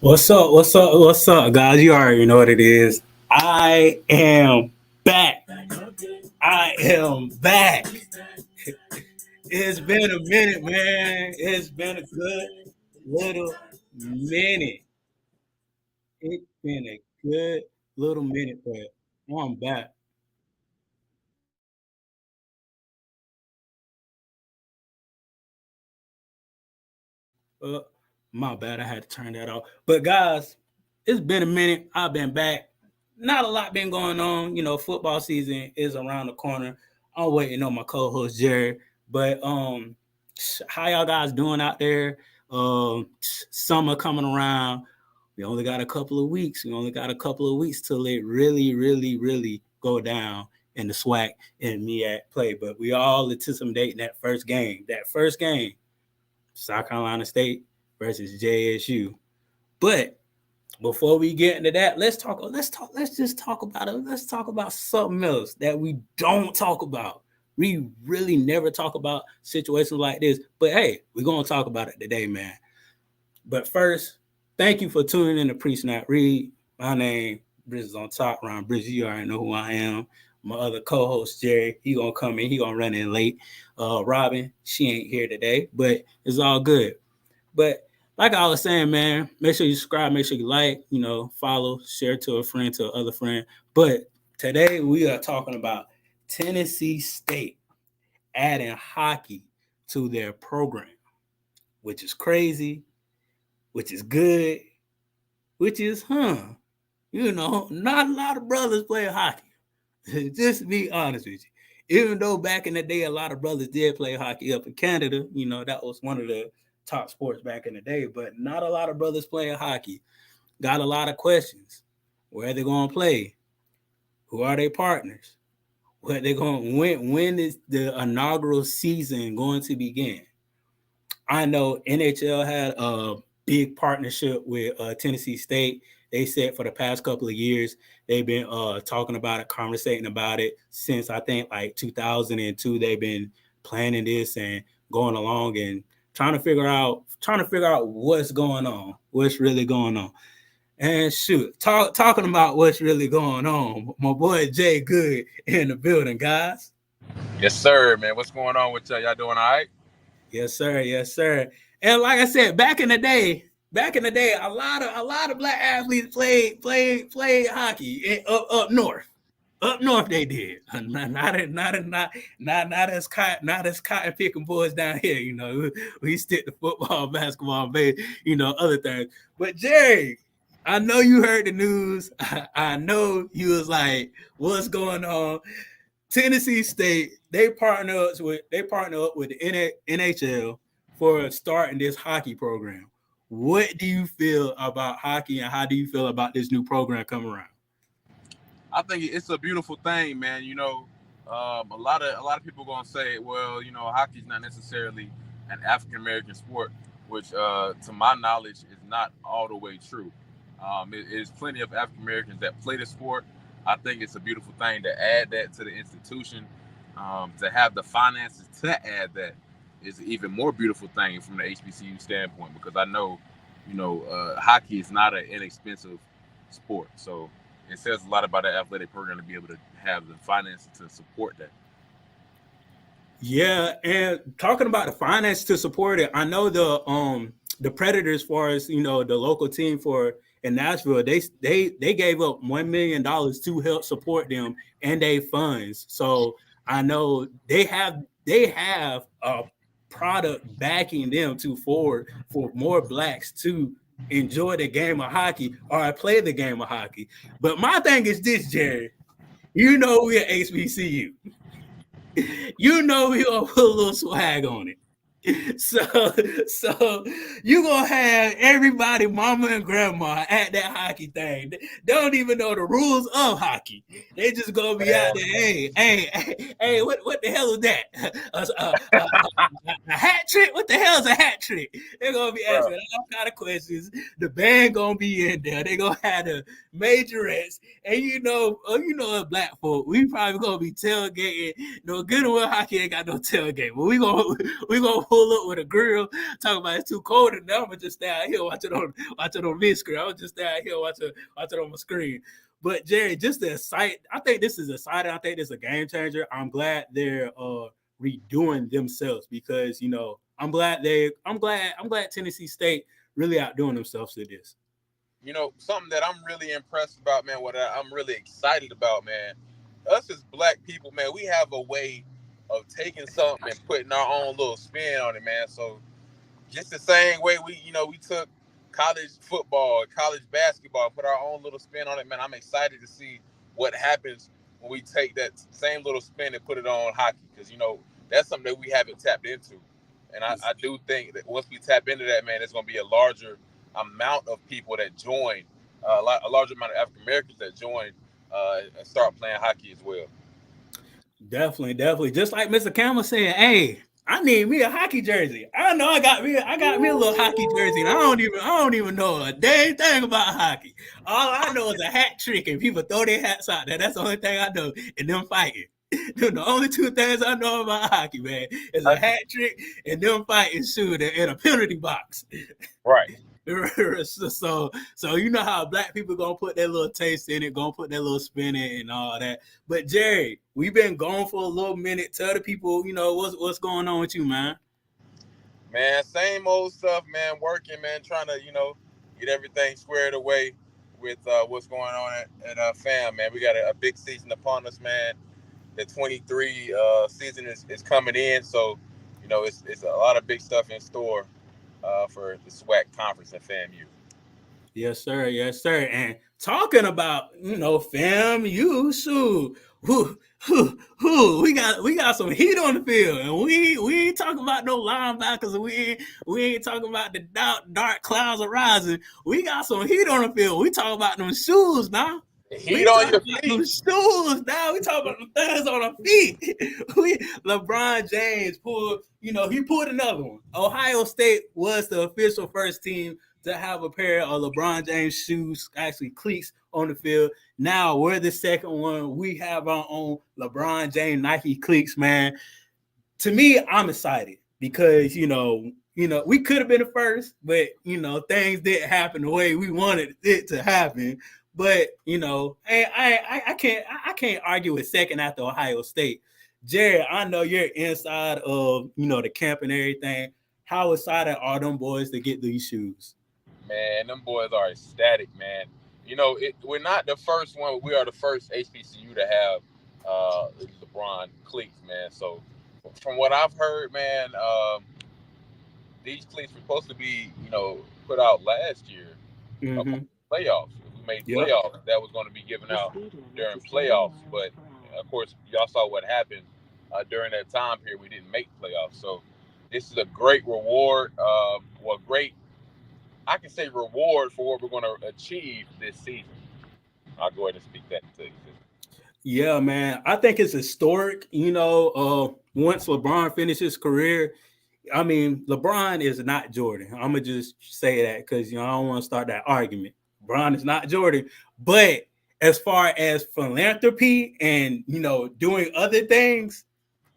What's up? What's up? What's up, guys? You already know what it is. I am back. I am back. It's been a minute, man. It's been a good little minute. It's been a good little minute, but I'm back. Uh, my bad. I had to turn that off. But guys, it's been a minute. I've been back. Not a lot been going on. Football season is around the corner. I'm waiting on my co-host Jerry. But how y'all guys doing out there? Summer coming around. We only got a couple of weeks. We only got a couple of weeks till it really, really, really go down in the SWAC and MEAC play. But we all anticipating that first game. That first game, South Carolina State versus JSU. But before we get into that, let's just talk about it. Let's talk about something else that we don't talk about. We really never talk about situations like this. But hey, we're gonna talk about it today, man. But first, thank you for tuning in to Pre-Snap Read. My name Bridges on top, Ron Bridges. You already know who I am. My other co-host Jerry, he gonna come in. He gonna run in late. Robin, she ain't here today, but it's all good. But like I was saying, man, make sure you subscribe, make sure you like, follow, share to a friend, to another friend. But today we are talking about Tennessee State adding hockey to their program, which is crazy, which is good, which is, not a lot of brothers play hockey. Just to be honest with you. Even though back in the day, a lot of brothers did play hockey up in Canada, that was one of the top sports back in the day, but not a lot of brothers playing hockey. Got a lot of questions. Where are they going to play? Who are their partners? What they going? When is the inaugural season going to begin? I know NHL had a big partnership with Tennessee State. They said for the past couple of years they've been talking about it, conversating about it since I think like 2002. They've been planning this and going along and trying to figure out what's going on, what's really going on. And shoot, talking about what's really going on, my boy Jay Good in the building, guys. Yes, sir, man. What's going on with y'all? Y'all doing all right? Yes, sir. Yes, sir. And like I said, back in the day, a lot of black athletes played hockey up north. Up north, they did. Not as cotton picking boys down here. We stick to football, basketball, other things. But Jerry, I know you heard the news. I know you was like, "What's going on?" Tennessee State they partner up with the NHL for starting this hockey program. What do you feel about hockey, and how do you feel about this new program coming around? I think it's a beautiful thing, man. A lot of people gonna say, well, hockey's not necessarily an African American sport, which, to my knowledge, is not all the way true. There's plenty of African Americans that play the sport. I think it's a beautiful thing to add that to the institution. To have the finances to add that is an even more beautiful thing from the HBCU standpoint, because I know, hockey is not an inexpensive sport. So it says a lot about the athletic program to be able to have the finances to support that. Yeah, and talking about the finance to support it, I know the Predators, as far as the local team for in Nashville, they gave up $1 million to help support them and their funds. So I know they have a product backing them to forward for more blacks to enjoy the game of hockey or play the game of hockey. But my thing is this, Jerry. We're HBCU. We gonna put a little swag on it. So you gonna have everybody, mama and grandma, at that hockey thing. They don't even know the rules of hockey. They just gonna be out there. Hey, what the hell is that? A hat trick? What the hell is a hat trick? They're gonna be Bro. asking all kind of questions. The band gonna be in there. They gonna have the majorettes, and as black folk, we probably gonna be tailgating. No good and well, hockey ain't got no tailgate, but we gonna pull up with a grill, talking about it's too cold, and now I'm gonna just stay out here watch it on big screen. I'm just stay out here watch it on my screen. But Jerry, just the sight, I think this is exciting. I think this is a game changer. I'm glad they're redoing themselves because I'm glad Tennessee State really outdoing themselves with this. Something that I'm really impressed about, man. I'm really excited about, man. Us as black people, man, we have a way of taking something and putting our own little spin on it, man. So just the same way we took college football, college basketball, put our own little spin on it, man. I'm excited to see what happens when we take that same little spin and put it on hockey, because that's something that we haven't tapped into, and I do think that once we tap into that, man, it's going to be a larger amount of people that join, a larger amount of African Americans that join and start playing hockey as well. Definitely, definitely. Just like Mr. Campbell saying, "Hey, I need me a hockey jersey. I know I got me a little hockey jersey, and I don't even know a dang thing about hockey. All I know is a hat trick, and people throw their hats out there. That's the only thing I know. And them fighting. The only two things I know about hockey, man, is a hat trick and them fighting, shoot, in a penalty box. Right. So you know how black people gonna put their little taste in it, gonna put their little spin in it and all that. But Jerry, we've been gone for a little minute. Tell the people, what's going on with you, man. Man, same old stuff, man. Working, man. Trying to, get everything squared away with what's going on at fam, man. We got a big season upon us, man. The 23 season is coming in, so it's a lot of big stuff in store for the SWAC conference at FAMU. Yes, sir. Yes, sir. And talking about, FAMU, shoot, we got some heat on the field, and we ain't talking about no linebackers. We ain't talking about the dark clouds arising. We got some heat on the field. We talking about them shoes now. Heat We on talking your about them feet. shoes now. We talking about them things on our feet. LeBron James he pulled another one. Ohio State was the official first team to have a pair of LeBron James shoes, actually cleats on the field. Now we're the second one. We have our own LeBron James Nike cleats, man. To me, I'm excited because we could have been the first, but things didn't happen the way we wanted it to happen. But I can't argue with second after Ohio State. Jared, I know you're inside of the camp and everything. How excited are them boys to get these shoes? Man, them boys are ecstatic, man. We're not the first one. We are the first HBCU to have LeBron cleats, man. So, from what I've heard, man, these cleats were supposed to be, put out last year upon Mm-hmm. playoffs. If we made Yep. playoffs, that was going to be given out during playoffs. But of course, y'all saw what happened during that time period. We didn't make playoffs, so this is a great reward. Great, I can say reward for what we're going to achieve this season. I'll go ahead and speak that into existence. Yeah, man. I think it's historic. Once LeBron finishes his career, I mean, LeBron is not Jordan. I'm gonna just say that because I don't want to start that argument. LeBron is not Jordan, but as far as philanthropy and doing other things,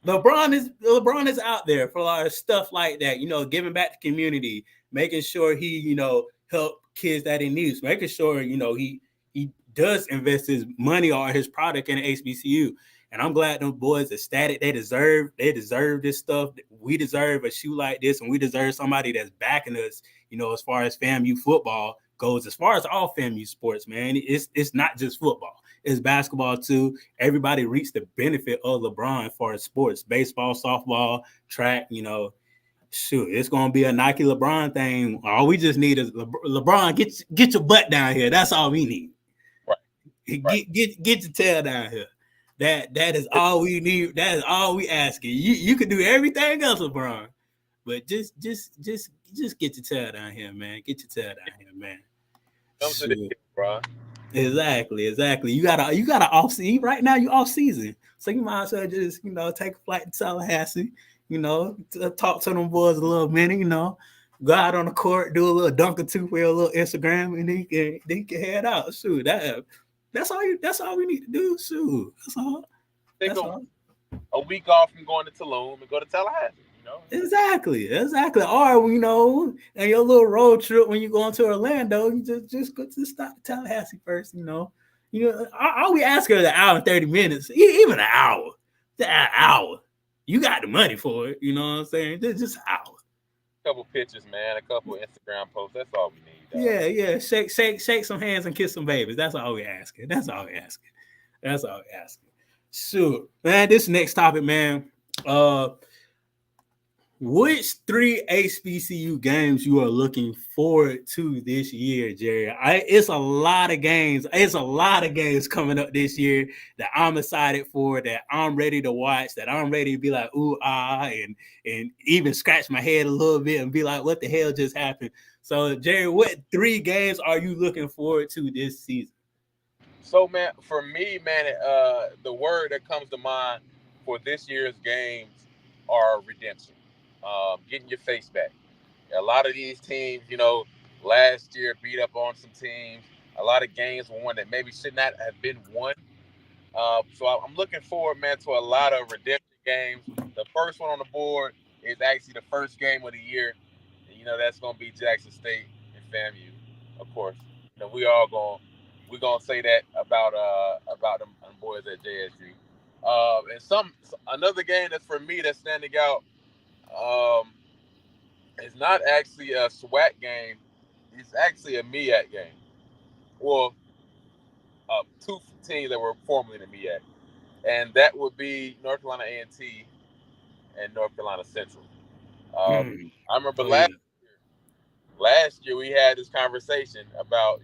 LeBron is out there for a lot of stuff like that. Giving back to community, making sure he help kids that in need, making sure he does invest his money or his product in the HBCU. And I'm glad those boys are static. They deserve this stuff. We deserve a shoe like this, and we deserve somebody that's backing us. As far as FAMU football goes, as far as all FAMU sports, man, it's not just football. It's basketball too. Everybody reaps the benefit of LeBron for his sports, baseball, softball, track. Shoot, it's gonna be a Nike LeBron thing. All we just need is LeBron. Get your butt down here. That's all we need. Right, right. Get your tail down here. That is all we need. That is all we asking. You can do everything else, LeBron, but just get your tail down here, man. Get your tail down here, man. Come to the Shoot. hit, bro. Exactly. You got an off season right now. You off season, so you might as well just take a flight to Tallahassee. talk to them boys a little minute, go out on the court, do a little dunk or two for a little Instagram, and then he can head out. Shoot, that's all we need to do. Shoot, that's all. Take That's all. a week off from going to Tulum and go to Tallahassee. You know, Exactly. Or and your little road trip when you going to Orlando, you just go to stop at Tallahassee first. All we ask her is an hour and 30 minutes, even an hour. An hour. You got the money for it. You know what I'm saying? Just an hour. a couple pictures, man, a couple Instagram posts. That's all we need, dog. Yeah. Shake some hands and kiss some babies. That's all we asking. Sure, man. This next topic, man. Uh, Which three HBCU games you are looking forward to this year, Jerry? It's a lot of games. It's a lot of games coming up this year that I'm excited for, that I'm ready to watch, that I'm ready to be like, ooh, and even scratch my head a little bit and be like, what the hell just happened? So, Jerry, what three games are you looking forward to this season? So, man, for me, man, the word that comes to mind for this year's games are redemption, getting your face back. A lot of these teams, last year beat up on some teams. A lot of games were one that maybe should not have been won. So I'm looking forward, man, to a lot of redemption games. The first one on the board is actually the first game of the year. And, that's going to be Jackson State and FAMU, of course. We're gonna say that about them boys at JSU. And another game that's for me that's standing out. Um, it's not actually a SWAC game. It's actually a MEAC game. Well, two teams that were formerly in the MEAC, and that would be North Carolina A&T and North Carolina Central. Hmm. I remember Oh yeah. last year we had this conversation about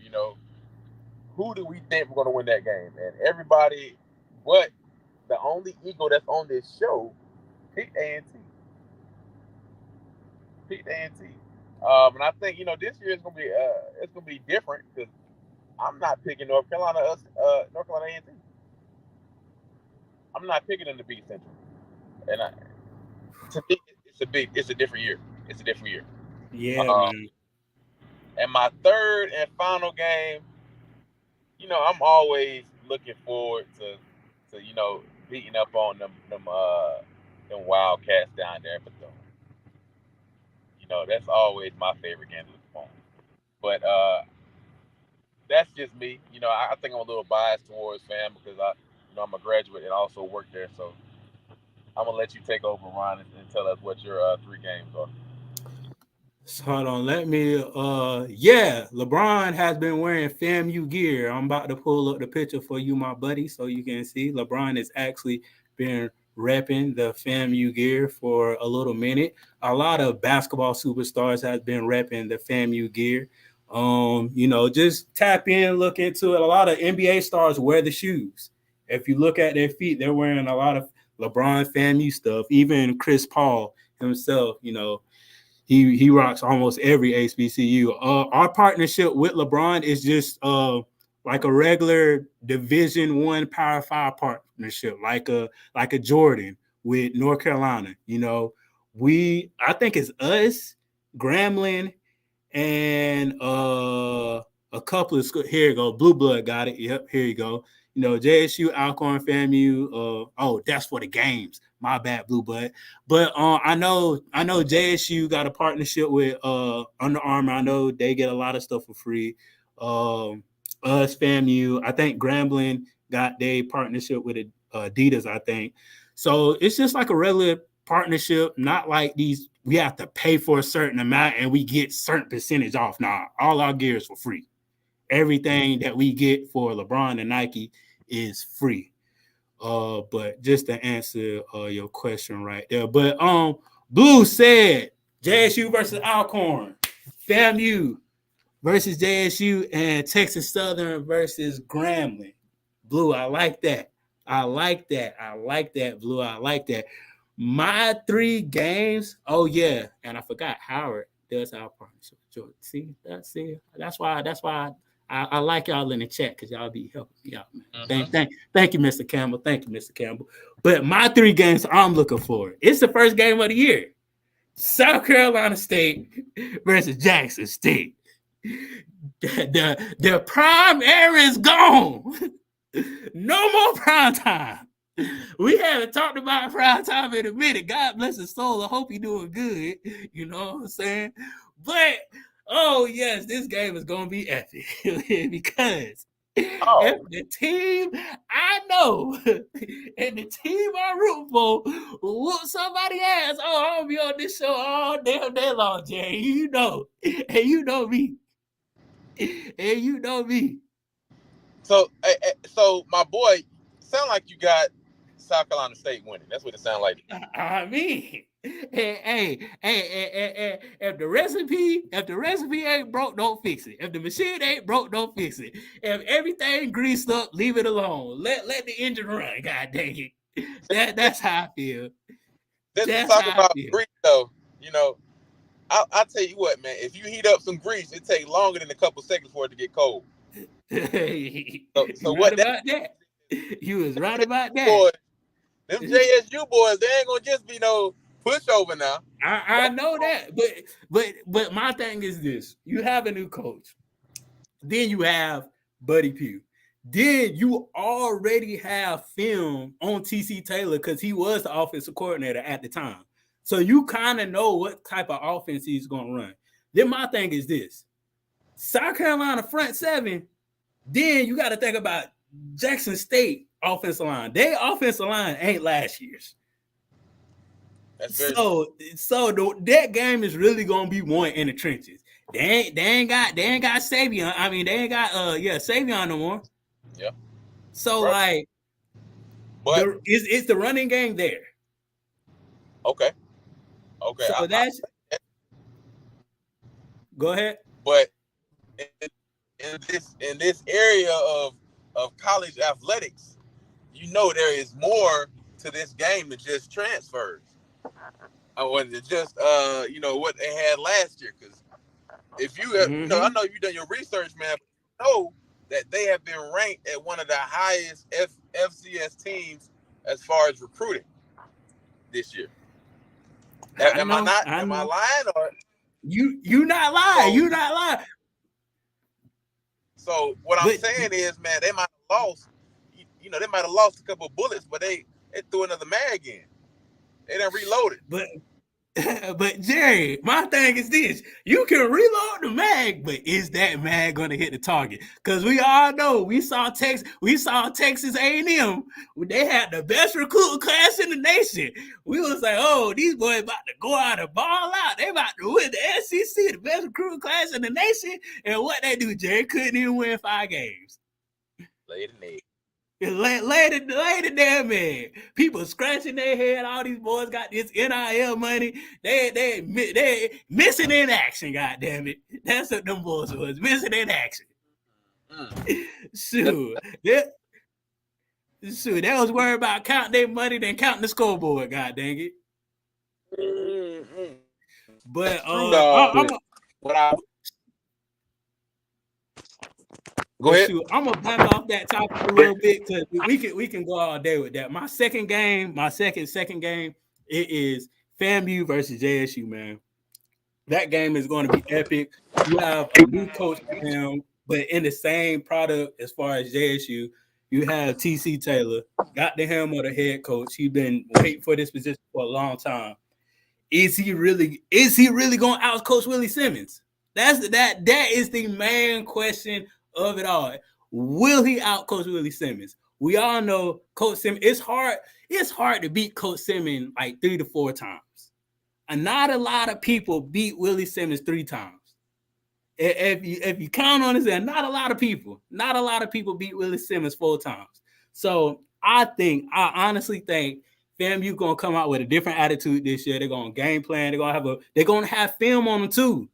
who do we think we're going to win that game, and everybody, but the only Eagle that's on this show picked A&T. Picked A&T. And I think this year it's gonna be different because I'm not picking North Carolina A&T. I'm not picking them to beat Central, and to me it's a different year. It's a different year. Yeah, Uh, man. and my third and final game, I'm always looking forward to beating up on them Wildcats down there, but that's always my favorite game to look for. But that's just me. I think I'm a little biased towards fam because I'm a graduate and also work there. So I'm gonna let you take over, Ron, and tell us what your three games are. So hold on, let me. Yeah, LeBron has been wearing FAMU gear. I'm about to pull up the picture for you, my buddy, so you can see. LeBron has actually been repping the FAMU gear for a little minute. A lot of basketball superstars has been repping the FAMU gear. Just tap in, look into it. A lot of NBA stars wear the shoes. If you look at their feet, they're wearing a lot of LeBron FAMU stuff. Even Chris Paul himself, he rocks almost every HBCU. Our partnership with LeBron is just like a regular Division I Power Five partnership, like a Jordan with North Carolina. I think it's us, Grambling, and a couple of here you go. Blue Blood got it. Yep, here you go. JSU, Alcorn, FAMU. That's for the games. My bad, Blue Blood. But I know JSU got a partnership with Under Armour. I know they get a lot of stuff for free. Us, FAMU. I think Grambling got their partnership with Adidas. I think so. It's just like a regular partnership, not like these. We have to pay for a certain amount and we get certain percentage off. Now, all our gear is for free. Everything that we get for LeBron and Nike is free. But just to answer your question right there. But Blue said JSU versus Alcorn, FAMU versus JSU, and Texas Southern versus Grambling. Blue, I like that. Blue. I like that. My three games. Oh yeah, and I forgot Howard does our partnership. See. That's why. I like y'all in the chat because y'all be helping me out, man. Mm-hmm. Thank you, Mr. Campbell. Thank you, Mr. Campbell. But my 3 games I'm looking for. It's the first game of the year. South Carolina State versus Jackson State. The prime era is gone. No more prime time. We haven't talked about prime time in a minute. God bless his soul. I hope he's doing good. You know what I'm saying? But oh yes, this game is gonna be epic because if the team I know and the team I root for whoop somebody ass, oh, I'll be on this show all damn day long, Jay. You know, and you know me, and you know me. So my boy, sound like you got South Carolina State winning. That's what it sounds like. I mean, hey, if the recipe ain't broke, don't fix it. If the machine ain't broke, don't fix it. If everything greased up, leave it alone. Let the engine run. God dang it. That's how I feel. Let's That's talk how I about feel. grease, though. You know, I'll tell you what, man. If you heat up some grease, it takes longer than a couple seconds for it to get cold. So You right what that about that. You was right about that. boys, them JSU boys, they ain't gonna just be no pushover now. I know that, but my thing is this: you have a new coach, then you have Buddy Pugh, then you already have film on TC Taylor because he was the offensive coordinator at the time, so you kind of know what type of offense he's gonna run. Then my thing is this: South Carolina front seven. Then you got to think about Jackson State offensive line. Their offensive line ain't last year's. That game is really gonna be won in the trenches. They ain't got Savion. I mean, they ain't got Savion no more. Yeah. So right. But it's the running game there. Okay. So that's go ahead. But in this area of college athletics, you know there is more to this game than just transfers. Or just what they had last year. Because if you have, I know you've done your research, man. But you know that they have been ranked at one of the highest FCS teams as far as recruiting this year. Am I lying or you not lying? You not lying. So what I'm saying is, man, they might have lost. They might have lost a couple of bullets, but they threw another mag in. They done reloaded. But Jerry, my thing is this: you can reload the mag, but is that mag going to hit the target? Because we all know we saw Texas A&M. They had the best recruiting class in the nation. We was like, oh, these boys about to go out and ball out. They about to win the SEC, the best recruiting class in the nation. And what they do, Jerry, couldn't even win 5 games. Laid an egg. Lay the damn man. People scratching their head. All these boys got this NIL money. They missing in action. God damn it, that's what them boys was missing in action. Shoot, they was worried about counting their money than counting the scoreboard. God dang it. But Go ahead. Shoot, I'm gonna back off that topic a little bit because we can go all day with that. My second game, it is FAMU versus JSU, man. That game is going to be epic. You have a new coach for him, but in the same product as far as JSU, you have TC Taylor, got the helm of the head coach. He's been waiting for this position for a long time. Is he really going to outcoach Willie Simmons? That is the main question of it all. Will he outcoach Willie Simmons? We all know Coach Simmons. It's hard to beat Coach Simmons like 3 to 4 times. And not a lot of people beat Willie Simmons 3 times. If you count on it, not a lot of people beat Willie Simmons 4 times. So I honestly think FAMU gonna come out with a different attitude this year. They're gonna game plan. They're gonna have film on them too.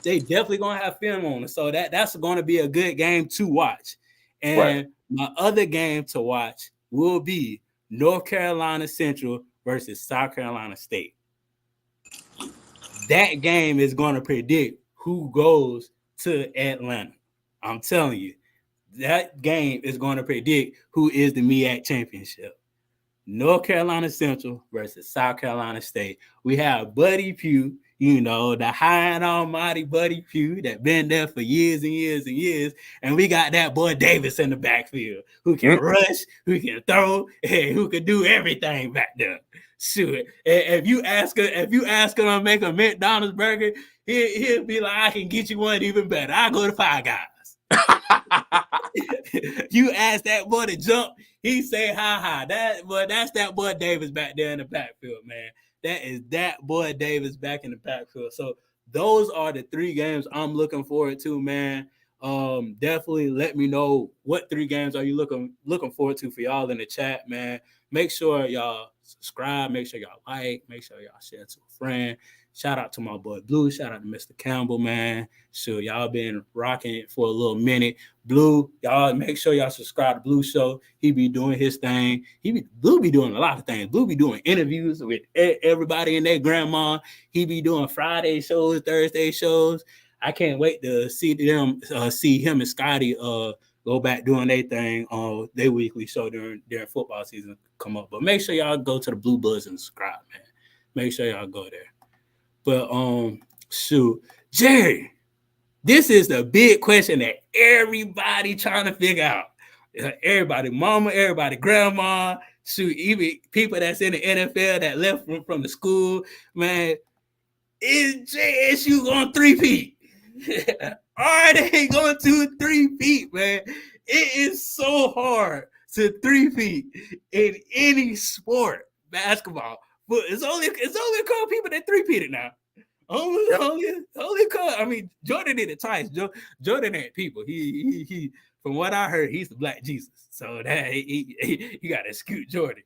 They definitely gonna have film on them. So that's gonna be a good game to watch. And my other game to watch will be North Carolina Central versus South Carolina State. That game is gonna predict who goes to Atlanta. I'm telling you, that game is going to predict who is the MEAC championship. North Carolina Central versus South Carolina State. We have Buddy Pugh, the high and almighty Buddy Pugh that been there for years and years and years. And we got that boy Davis in the backfield who can rush, who can throw, and who can do everything back there. Shoot. If you ask him to make a McDonald's burger, he'll be like, I can get you one even better. I'll go to Five Guys. You ask that boy to jump, he say hi. That's that boy Davis back there in the backfield, man. That is that boy Davis back in the backfield. So those are the three games I'm looking forward to, man. Definitely let me know what three games are you looking forward to for y'all in the chat, man. Make sure y'all subscribe, make sure y'all like, make sure y'all share to a friend. Shout out to my boy Blue. Shout out to Mr. Campbell, man. Sure, y'all been rocking it for a little minute. Blue, y'all make sure y'all subscribe to Blue Show. He be doing his thing. Blue be doing a lot of things. Blue be doing interviews with everybody and their grandma. He be doing Friday shows, Thursday shows. I can't wait to see him and Scotty go back doing their thing on their weekly show during football season come up. But make sure y'all go to the Blue Buzz and subscribe, man. Make sure y'all go there. But shoot, Jerry, this is the big question that everybody trying to figure out. Everybody, mama, everybody, grandma, shoot, even people that's in the NFL that left from the school, man. Is JSU going 3-peat? Are they going to 3-peat, man? It is so hard to 3-peat in any sport, basketball. But it's only a couple people that 3-peated now. Only a couple. I mean, Jordan did it twice. Jordan ain't people. He from what I heard, he's the Black Jesus. So that he got to scoot Jordan.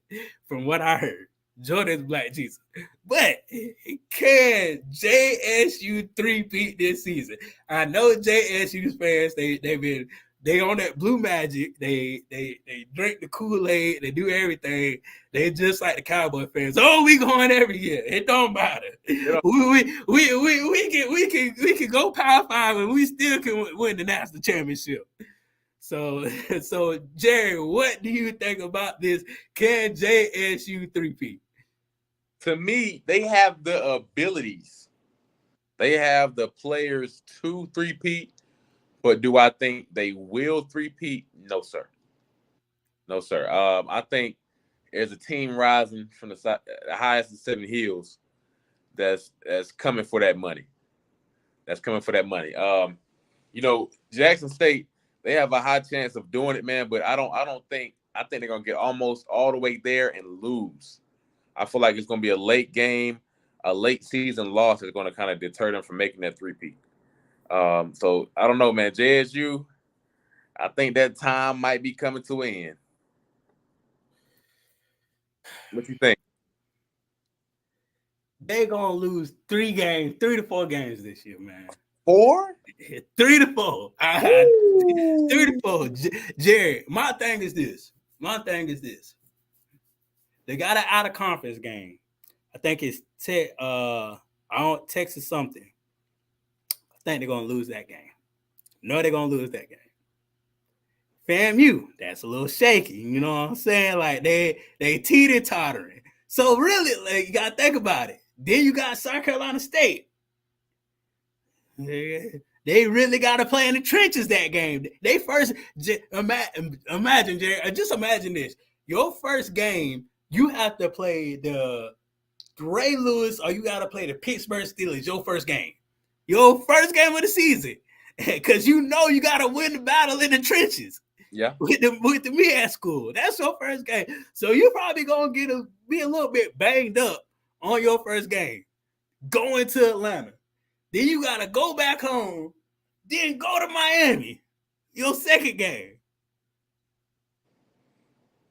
From what I heard, Jordan's Black Jesus. But can JSU 3-peat this season? I know JSU's fans, they on that blue magic. They drink the Kool-Aid. They do everything. They just like the Cowboy fans. Oh, we going every year. It don't matter. Yeah. We can go Power 5 and we still can win the national championship. So Jerry, what do you think about this? Can JSU 3-peat? To me, they have the abilities. They have the players to 3-peat. But do I think they will 3-peat? No, sir. No, sir. I think there's a team rising from the highest of 7 hills that's coming for that money. That's coming for that money. Jackson State, they have a high chance of doing it, man. But I think they're gonna get almost all the way there and lose. I feel like it's gonna be a late game, a late season loss is gonna kind of deter them from making that 3-peat. So I don't know, man. JSU, I think that time might be coming to an end. What you think? They're gonna lose 3 to 4 games this year, man. 4? 3 to 4. 3 to 4. Jerry, my thing is this. They got an out of conference game. I think it's Texas something. I think they're gonna lose that game. No, they're gonna lose that game. FAMU, that's a little shaky. You know what I'm saying? Like they teeter-tottering. So really, like, you gotta think about it. Then you got South Carolina State. They really got to play in the trenches that game. They first imagine, Jerry. Just imagine this: your first game, you have to play the Ray Lewis, or you got to play the Pittsburgh Steelers. Your first game of the season, because you got to win the battle in the trenches. Yeah, with the MEAC school. That's your first game, so you're probably gonna be a little bit banged up on your first game, going to Atlanta. Then you gotta go back home, then go to Miami, your second game.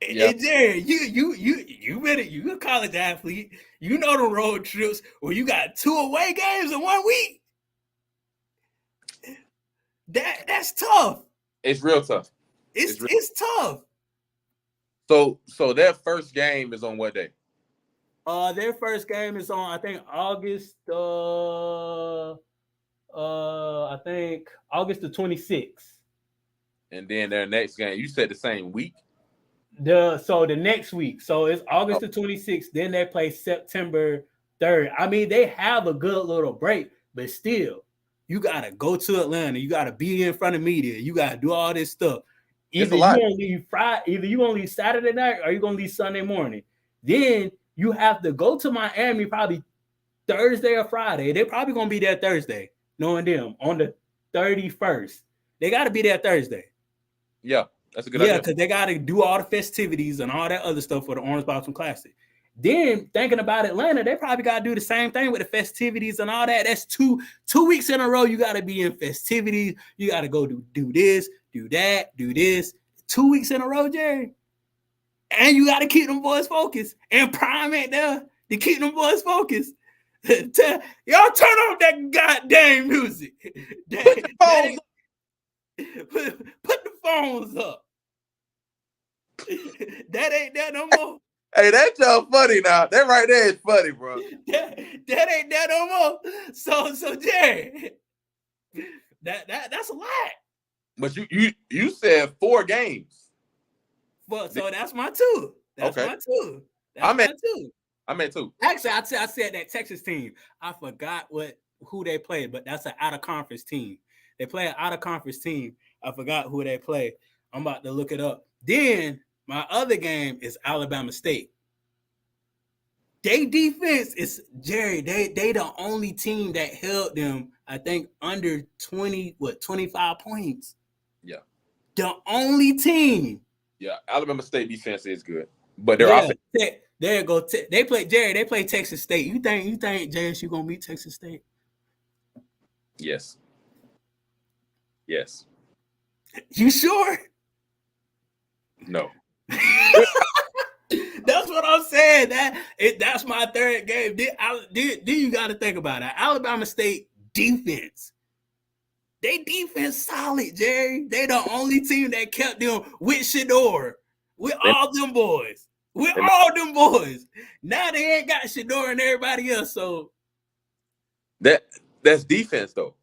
Yeah. And Jerry, you're a college athlete. You know the road trips where you got 2 away games in 1 week. That's tough. It's real tough. It's tough. So their first game is on what day? Their first game is on, I think, August. I think August the 26th. And then their next game, you said the same week. The next week, so it's August Oh, the 26th. Then they play September 3rd. I mean, they have a good little break, but still, you gotta go to Atlanta. You gotta be in front of media. You gotta do all this stuff. it's a Either you lot. gonna leave Friday, either you gonna leave Saturday night, or you gonna leave Sunday morning. Then you have to go to Miami probably Thursday or Friday. They're probably gonna be there Thursday, knowing them on the 31st. They gotta be there Thursday. Yeah, that's a good Yeah, idea. because they got to do all the festivities and all that other stuff for the Orange Blossom Classic. Then thinking about Atlanta, they probably got to do the same thing with the festivities and all that. That's two weeks in a row. You got to be in festivities. You got to go do this, do that, do this. 2 weeks in a row, Jerry. And you got to keep them boys focused. And Prime ain't there to keep them boys focused. Y'all turn off that goddamn music. Put the phones up. Put the phones up. That ain't there no more. Hey, that's y'all funny now. That right there is funny, bro. That ain't there no more. So Jerry, that's a lot. But you said 4 games. But so that's my two. That's Okay. my two. I That's meant- my two. I meant 2. Actually, I said that Texas team. I forgot who they played, but that's an out of conference team. They play an out of conference team. I forgot who they play. I'm about to look it up. Then my other game is Alabama State. They defense is Jerry. They the only team that held them, I think, under 25 points. Yeah. The only team. Yeah, Alabama State defense is good, but their offense. There you go. They play Jerry. They play Texas State. You think JSU gonna beat Texas State? Yes. Yes. You sure? No. That's what I'm saying. That's my third game. Then you got to think about it. Alabama State defense. They defense solid, Jerry. They the only team that kept them with Shador, with all them boys, with all them boys. Now they ain't got Shador and everybody else. So that's defense though.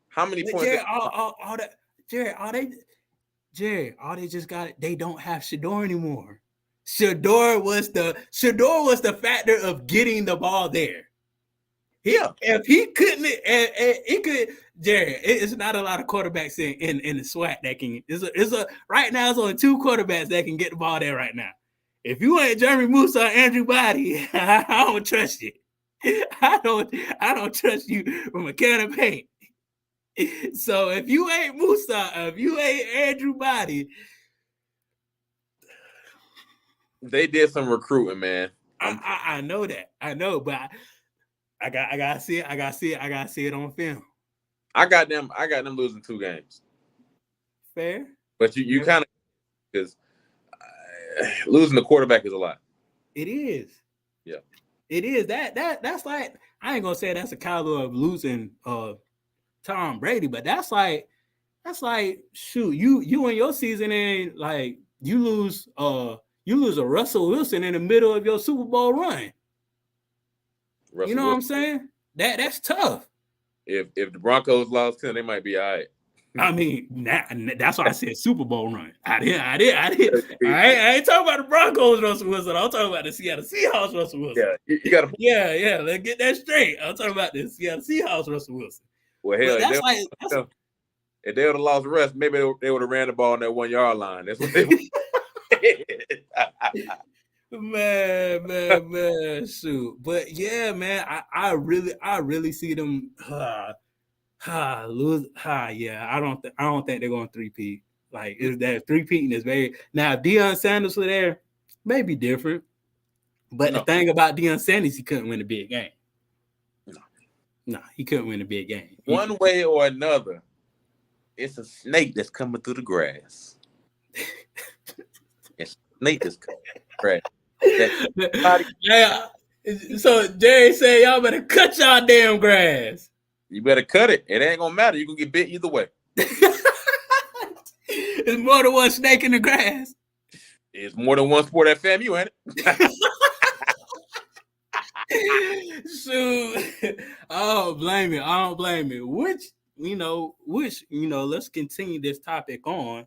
How many points? Jerry, all that, Jerry, all they just got. They don't have Shador anymore. Shador was the factor of getting the ball there. If he couldn't, it could. Jerry, it's not a lot of quarterbacks in the SWAT that can. Right now. It's only 2 quarterbacks that can get the ball there right now. If you ain't Jeremy Moose or Andrew Body, I don't trust you. I don't trust you from a can of paint. So if you ain't Musa, if you ain't Andrew Body, they did some recruiting, man. I know that. I know, but I gotta see it. I gotta see it on film. I got them losing 2 games. Fair. But you kind of, because losing the quarterback is a lot. It is. Yeah. It is. That's like, I ain't gonna say that's a caliber of losing Tom Brady, but that's like shoot, you in your season and like you lose a Russell Wilson in the middle of your Super Bowl run. You know what I'm saying? That's tough. If the Broncos lost 10, they might be all right. I mean, that's why I said Super Bowl run. I ain't talking about the Broncos Russell Wilson. I'm talking about the Seattle Seahawks Russell Wilson. Yeah, you gotta. Yeah. Let's get that straight. I'm talking about the Seattle Seahawks Russell Wilson. Well, hell, if they would have lost Russ, maybe they would have ran the ball on that 1 yard line. That's what they would. Man, shoot. But yeah, man, I really see them lose. Yeah, I don't think they're going to 3-peat. Like, is that 3-peating is very now. If Deion Sanders were there, maybe different. But the thing about Deion Sanders, he couldn't win a big game. No, he couldn't win a big game. One way or another, it's a snake that's coming through the grass. It's a snake that's coming through the grass. Yeah. So Jerry said, y'all better cut y'all damn grass. You better cut it. It ain't gonna matter. You gonna get bit either way. There's more than one snake in the grass. It's more than one sport at FAMU, ain't it? Shoot. I don't blame it. Which, let's continue this topic on.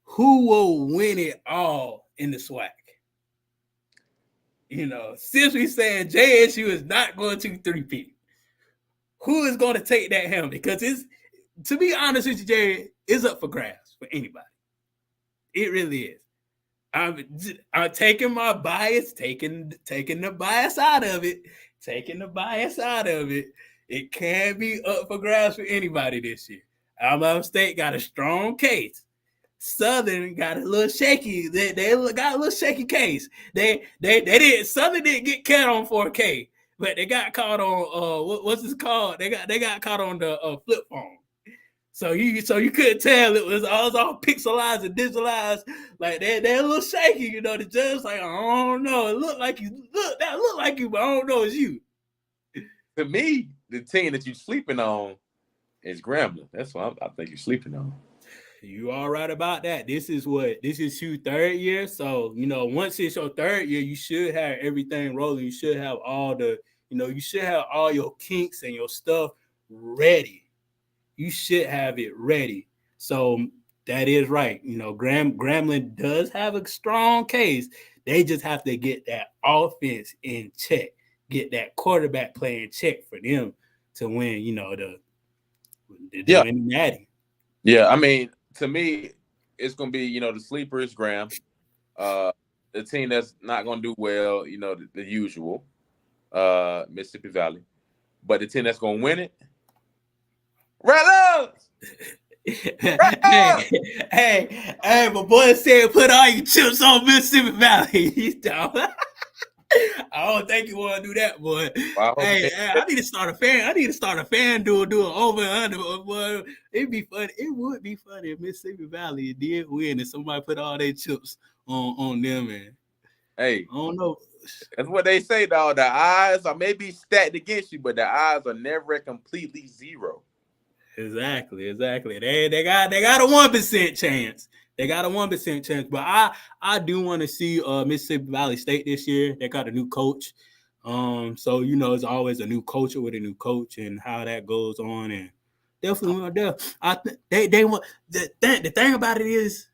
who will win it all in the SWAC? Since we saying JSU is not going to 3P, who is going to take that helmet? Because to be honest with you, Jay, it's up for grabs for anybody. It really is. I'm taking my bias, taking the bias out of it, taking the bias out of it. It can be up for grabs for anybody this year. Alabama State got a strong case. Southern got a little shaky. They got a little shaky case. They didn't. Southern didn't get caught on 4K, but they got caught on what's this called? They got caught on the flip phone. So you couldn't tell it was all pixelized and digitalized. Like they're a little shaky, The judge like, I don't know. It looked like you. That looked like you, but I don't know it's you. To me, the team that you're sleeping on is Grambling. That's what I think you're sleeping on. You all right about that. This is your third year. So, once it's your third year, you should have everything rolling. You should have all you should have all your kinks and your stuff ready. You should have it ready. So that is right. Grambling does have a strong case. They just have to get that offense in check, get that quarterback play in check for them to win, the winning natty. Yeah, I mean, to me, it's gonna be, the sleeper is Graham. The team that's not gonna do well, the usual, Mississippi Valley. But the team that's gonna win it, Red hey, my boy said put all your chips on Mississippi Valley. He's down. I don't think you want to do that, boy. Well, hey, I need to start a fan do an over and under, boy. It'd be funny. It would be funny if Mississippi Valley did win and somebody put all their chips on them. And hey, I don't know. That's what they say, though. The odds are maybe stacked against you, but the odds are never completely zero. Exactly. They got a 1% chance. They got a 1% chance, but I do want to see Mississippi Valley State this year. They got a new coach, so it's always a new culture with a new coach and how that goes on. And definitely, they want the thing about it is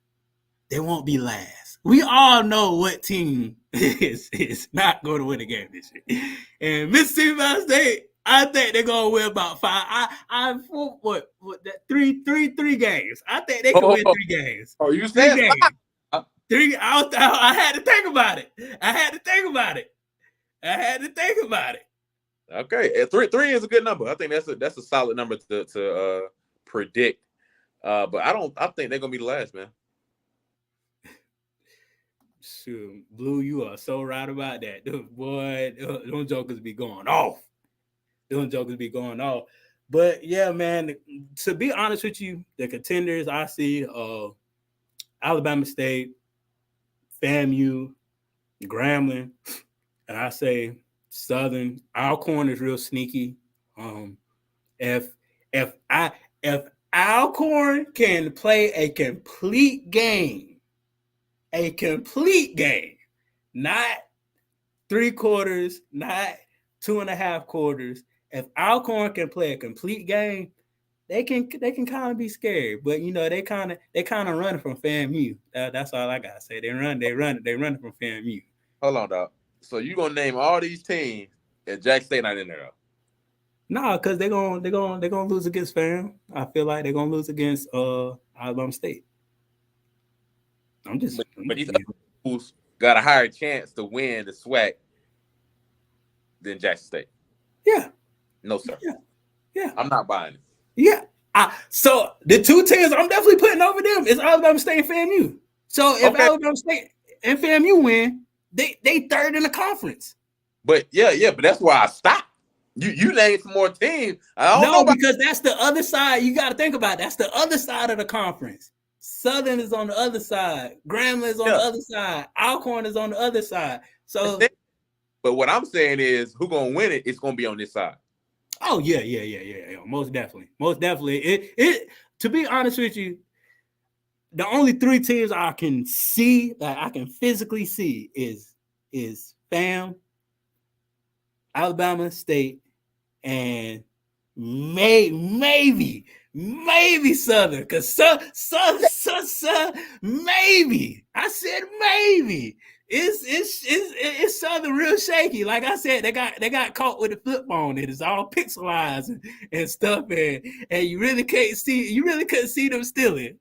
they won't be last. We all know what team is not going to win the game this year, and Mississippi Valley State. I think they're gonna win about 5. Three games. I think they can win 3 games. Oh, you said 3 games. 5. 3. I had to think about it. Okay, 3 is a good number. I think that's a solid number to predict. But I think they're gonna be the last, man. Shoot, Blue, you are so right about that. Boy, those jokers be going off. But yeah, man, to be honest with you, the contenders I see Alabama State, FAMU, Grambling, and I say Southern. Alcorn is real sneaky. If Alcorn can play a complete game, not 3 quarters, not 2.5 quarters. If Alcorn can play a complete game, they can kind of be scary. But they kind of run from FAMU. That's all I gotta say. They run from FAMU. Hold on, dog. So you gonna name all these teams and Jack State not in there? Though? No, because they're gonna lose against FAM. I feel like they're gonna lose against Alabama State. But these other schools got a higher chance to win the SWAC than Jackson State. Yeah. No, sir. Yeah. I'm not buying it. Yeah. So the 2 teams I'm definitely putting over them is Alabama State and FAMU. So if Alabama State and FAMU win, they third in the conference. But but that's why I stopped. You named some more teams. Because that's the other side. You got to think about it. That's the other side of the conference. Southern is on the other side. Grambling is on the other side. Alcorn is on the other side. So, but what I'm saying is, who's gonna win it? It's gonna be on this side. Oh yeah. Most definitely. It. To be honest with you, the only 3 teams I can see that I can physically see is FAM, Alabama State, and Maybe Southern, cause maybe I said maybe. It's Southern real shaky. Like I said, they got caught with the flip phone. It is all pixelized and stuff, and you really couldn't see them stealing.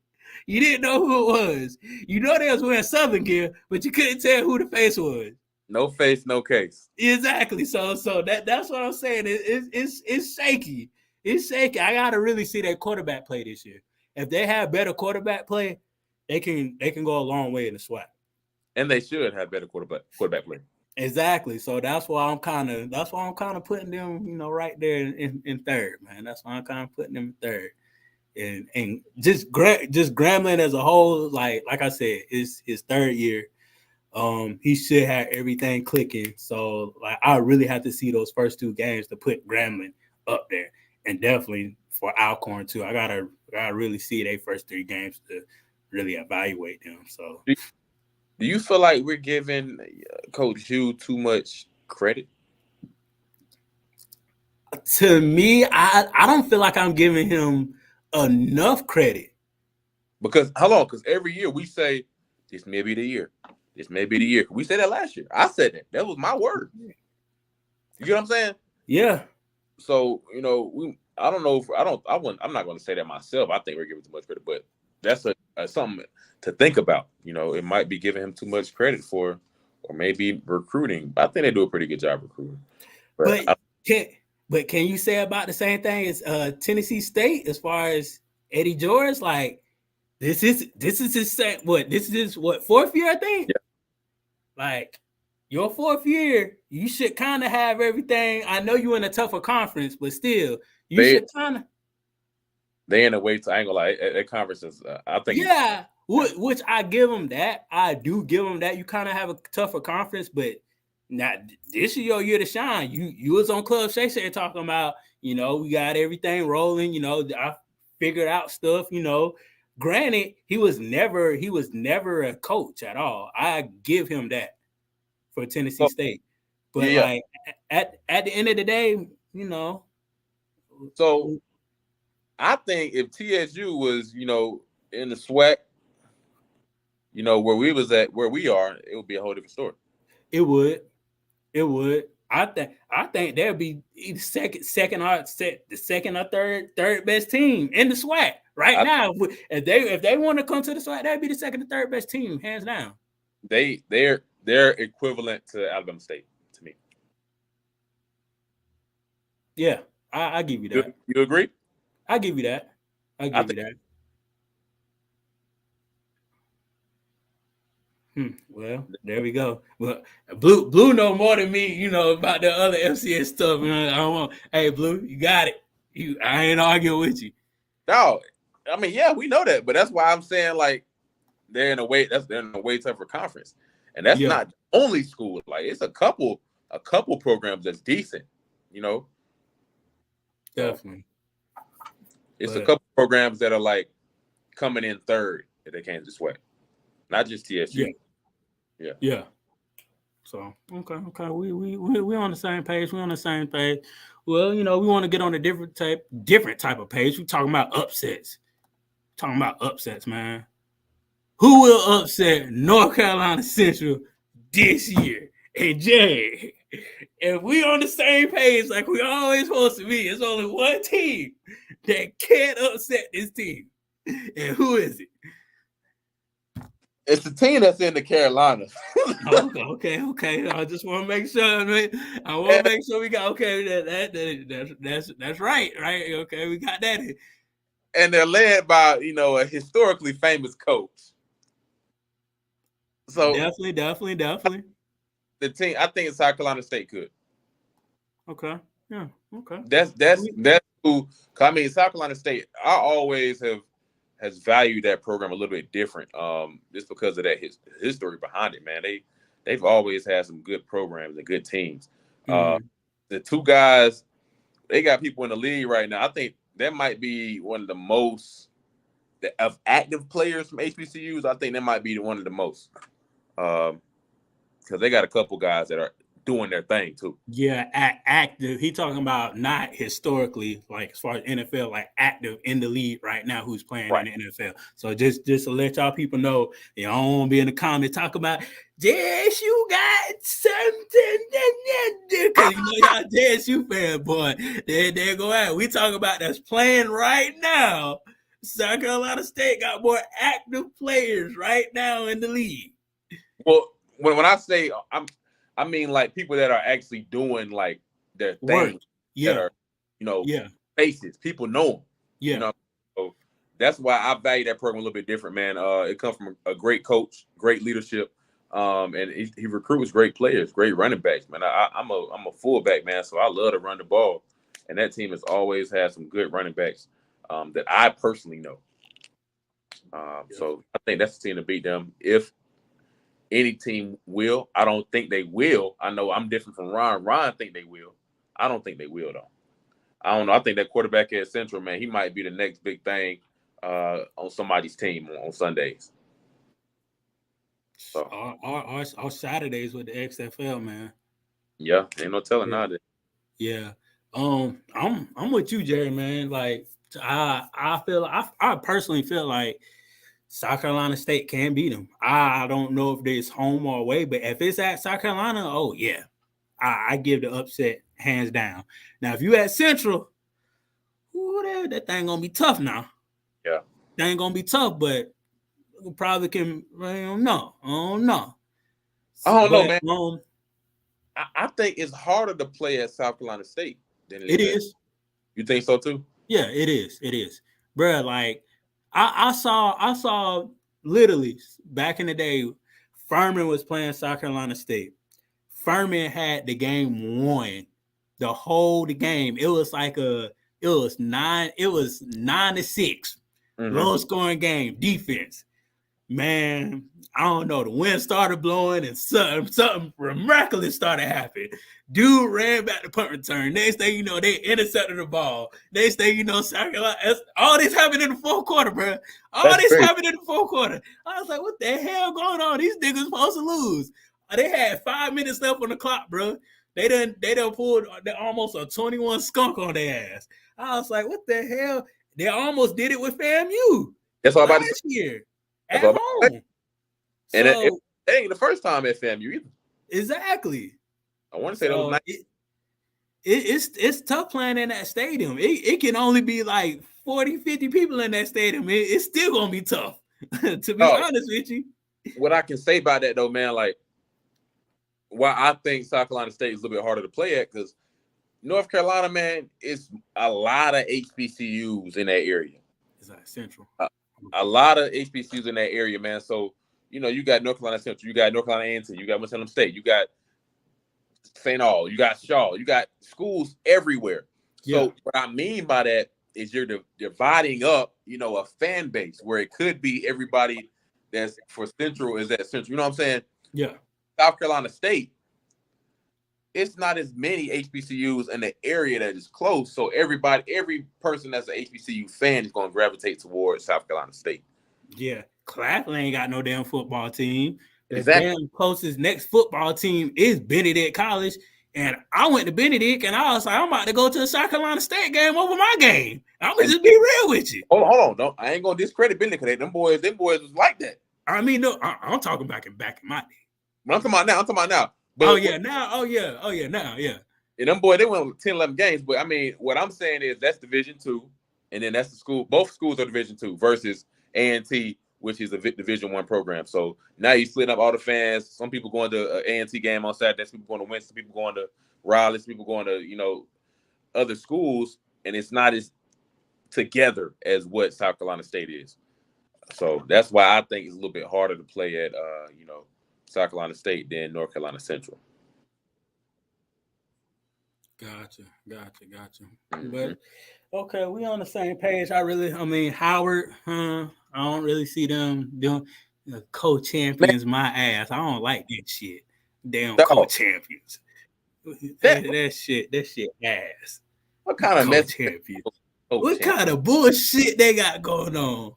You didn't know who it was. You know they was wearing Southern gear, but you couldn't tell who the face was. No face, no case. Exactly. So that's what I'm saying. It's shaky. It's shaky. I gotta really see their quarterback play this year. If they have better quarterback play, they can go a long way in the SWAC. And they should have better quarterback play. Exactly. So that's why I'm kind of putting them, right there in third, man. That's why I'm kind of putting them in third. And just Grambling as a whole, like I said, is his third year. He should have everything clicking. So like I really have to see those first two games to put Grambling up there, and definitely for Alcorn too. I gotta really see their first three games to really evaluate them. So Do you feel like we're giving Coach Hugh too much credit? to me, I don't feel like I'm giving him enough credit. Because hold on, because every year we say this may be the year. This may be the year. We said that last year. I said that. That was my word. You get what I'm saying? Yeah. So I don't know. I'm not going to say that myself. I think we're giving too much credit, but that's a something to think about. It might be giving him too much credit for, or maybe recruiting. I think they do a pretty good job recruiting. But can you say about the same thing as Tennessee State as far as Eddie George? Like this is his fourth year, I think. Yeah. Like your fourth year, you should kind of have everything. I know you're in a tougher conference, but still, should kind of. They in a way to angle like that conference is. I think. Yeah, which I give them that. I do give them that. You kind of have a tougher conference, but not this is your year to shine. You was on Club Shay Shay talking about. We got everything rolling. I figured out stuff. Granted, he was never a coach at all. I give him that for Tennessee State. But like at the end of the day, So I think if TSU was, in the SWAC, where we was at, where we are, it would be a whole different story. It would. I think they'll be the second or third best team in the SWAC now. If they want to come to the SWAC, that'd be the second or third best team, hands down. They're equivalent to Alabama State to me. Yeah, I give you that. You agree? I give you that. I give you that. Well, there we go. Well, Blue know more than me, about the other FCS stuff. Hey, Blue, you got it. I ain't arguing with you. No, I mean, yeah, we know that, but that's why I'm saying like they're in a way tougher conference, and that's not the only school. Like it's a couple programs that's decent, Definitely. It's a couple programs that are like coming in third if they came this way, not just TSU. Yeah. So okay, we on the same page. We on the same page. Well, we want to get on a different type of page. We talking about upsets. Man. Who will upset North Carolina Central this year? And Jay, if we on the same page like we always supposed to be, it's only one team that can't upset this team. And who is it? It's the team that's in the Carolinas. Okay. I just want to make sure, man. I want to make sure we got that's right. Okay, we got that. And they're led by a historically famous coach. So definitely. The team, I think South Carolina State could. Okay. Yeah. Okay. That's who. I mean, South Carolina State. I always has valued that program a little bit different, just because of that history behind it. Man, they've always had some good programs and good teams. The two guys, they got people in the league right now. I think that might be one of the most of active players from HBCUs. I think that might be one of the most, because they got a couple guys that are doing their thing too. Yeah, active. He talking about not historically, like as far as NFL, like active in the league right now, who's playing Right. in the NFL. So just to let y'all people know, you know, I don't want to be in the comments talk about JSU got something because you know y'all JSU fan, boy. They go out. We talk about that's playing right now. South Carolina State got more active players right now in the league. Well, when I say I mean like people that are actually doing like their Work. thing, Yeah. that are, you know, yeah. faces. People know them. Yeah. You know, so that's why I value that program a little bit different, man. It comes from a great coach, great leadership, and he recruits great players, great running backs, man. I'm a fullback, man, so I love to run the ball, and that team has always had some good running backs that I personally know. So I think that's the team to beat them. If any team will, I don't think they will. I know I'm different from Ron. Ron think they will. I don't think they will though. I don't know. I think that quarterback at Central, man, he might be the next big thing on somebody's team on Sundays. So our Saturdays with the XFL, man. Yeah, ain't no telling nowadays. Yeah. I'm with you, Jerry, man. Like I personally feel like South Carolina State can beat them. I don't know if it's home or away, but if it's at South Carolina, oh yeah, I give the upset hands down. Now, if you at Central, ooh, that thing gonna be tough now. Yeah, that ain't gonna be tough, but we probably can. I don't know. I don't know, man. Um, I think it's harder to play at South Carolina State than it is. You think so too? Yeah, it is. It is, bro. Like I saw literally back in the day, Furman was playing South Carolina State. Furman had the game won, the game. It was it was 9-6, low scoring game, defense. Man, I don't know. The wind started blowing and something miraculous started happening. Dude ran back to punt return. Next thing you know, they intercepted the ball. Next thing you know, South Carolina, all this happened in the fourth quarter, bro. Happened in the fourth quarter. I was like, what the hell going on? These niggas supposed to lose. They had 5 minutes left on the clock, bro. They done pulled almost a 21 skunk on their ass. I was like, what the hell? They almost did it with FAMU. That's all about last year. At home. And it ain't the first time at FAMU either. Exactly. I want to say that was nice. It's tough playing in that stadium. It can only be like 40, 50 people in that stadium. It's still going to be tough, to be honest with you. What I can say about that, though, man, like, why I think South Carolina State is a little bit harder to play at, because North Carolina, man, it's a lot of HBCUs in that area. Is that Central? A lot of HBCUs in that area, man. So, you know, you got North Carolina Central, you got North Carolina A&T, you got Winston State, you got St. Aul, you got Shaw, you got schools everywhere. So what I mean by that is you're dividing up, you know, a fan base where it could be everybody that's for Central is at Central. You know what I'm saying? Yeah. South Carolina State, it's not as many HBCUs in the area that is close. So every person that's an HBCU fan is going to gravitate towards South Carolina State. Yeah. Claflin ain't got no damn football team. The exactly. damn closest next football team is Benedict College. And I went to Benedict and I was like, I'm about to go to the South Carolina State game over my game. I'm going to just be real with you. Hold on. I ain't going to discredit Benedict because them boys was like that. I mean, no, I'm talking back in my day. But I'm talking about now. But, now. Yeah. And them boys, they went 10, 11 games. But, I mean, what I'm saying is that's Division II. And then that's the school. Both schools are Division II versus A&T, which is a Division I program. So now you split up all the fans. Some people going to an A&T game on Saturday. Some people going to Winston. People going to Raleigh. Some people going to, you know, other schools. And it's not as together as what South Carolina State is. So that's why I think it's a little bit harder to play at, you know, South Carolina State than North Carolina Central. Gotcha. Mm-hmm. But okay, we on the same page. Howard, I don't really see them doing co-champions. My ass, I don't like that shit. Damn co-champions. That shit ass. What kind of co-champions? What kind of bullshit they got going on?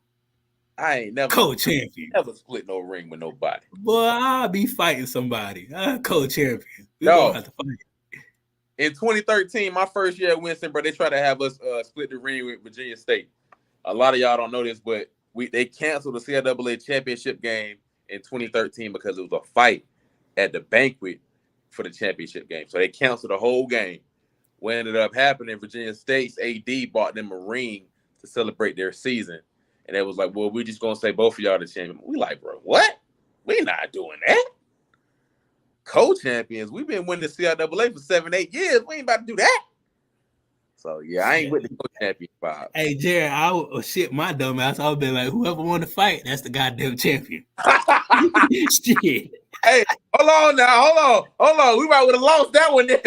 I ain't never Co-champion. never split no ring with nobody. Boy, I'll be fighting somebody. Co-champion. We Dog. gonna have to fight. In 2013, my first year at Winston, bro, they tried to have us split the ring with Virginia State. A lot of y'all don't know this, but they canceled the CIAA championship game in 2013 because it was a fight at the banquet for the championship game. So they canceled the whole game. What ended up happening, Virginia State's AD bought them a ring to celebrate their season. And it was like, well, we're just going to say both of y'all the champion. We like, bro, what? We not doing that. Co-champions. We've been winning the CIAA for 7-8 years. We ain't about to do that. So, yeah, I ain't with the co-champion vibe. Hey, Jerry, I would shit my dumb ass. I would be like, whoever won the fight, that's the goddamn champion. Shit. Hey, hold on now. Hold on. We might would have lost that one there.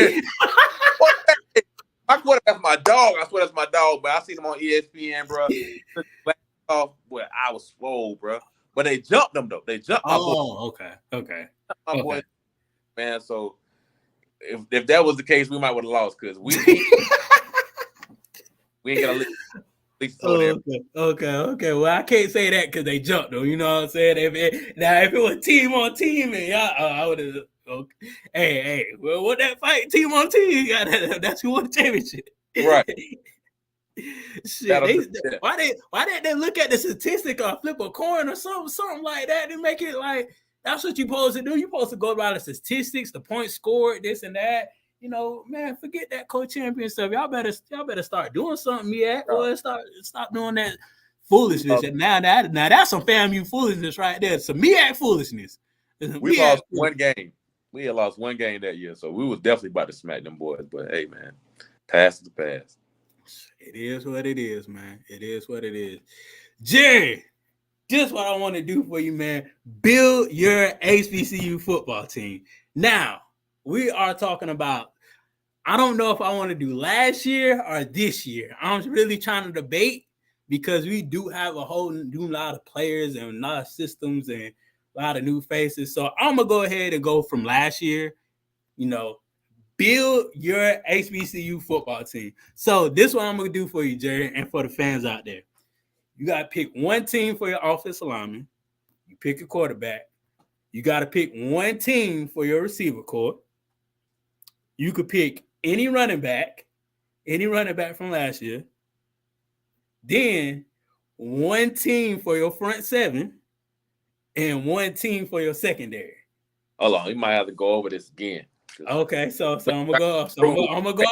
I swear that's my dog. But I seen him on ESPN, bro. Boy, I was swole, bro. But they jumped them, though. They jumped my boy. Oh, okay. My boy, man. So if that was the case, we might would have lost because we ain't got to listen. Okay. Well, I can't say that because they jumped though. You know what I'm saying? If it was team on team, and I would have. Okay. Hey. Well, what that fight team on team? That's who won the championship, right? Shit, why didn't they look at the statistic or flip a coin or something like that to make it like that's what you're supposed to do? You're supposed to go by the statistics, the points scored, this and that. You know, man, forget that co-champion stuff. Y'all better start doing something, or stop doing that foolishness. And now that's some FAMU foolishness right there. Some MEAC foolishness. We lost one game. We had lost one game that year, so we was definitely about to smack them boys. But hey, man, past is the past. It is what it is, man. It is what it is. Jerry, just what I want to do for you, man. Build your HBCU football team. Now, we are talking about, I don't know if I want to do last year or this year. I'm really trying to debate because we do have a whole new lot of players and a lot of systems and a lot of new faces. So I'm going to go ahead and go from last year, build your HBCU football team. So this is what I'm going to do for you, Jerry, and for the fans out there. You got to pick one team for your offensive lineman. You pick a quarterback. You got to pick one team for your receiver corps. You could pick any running back from last year. Then one team for your front seven and one team for your secondary. Hold on, we might have to go over this again. Okay, so I'm gonna go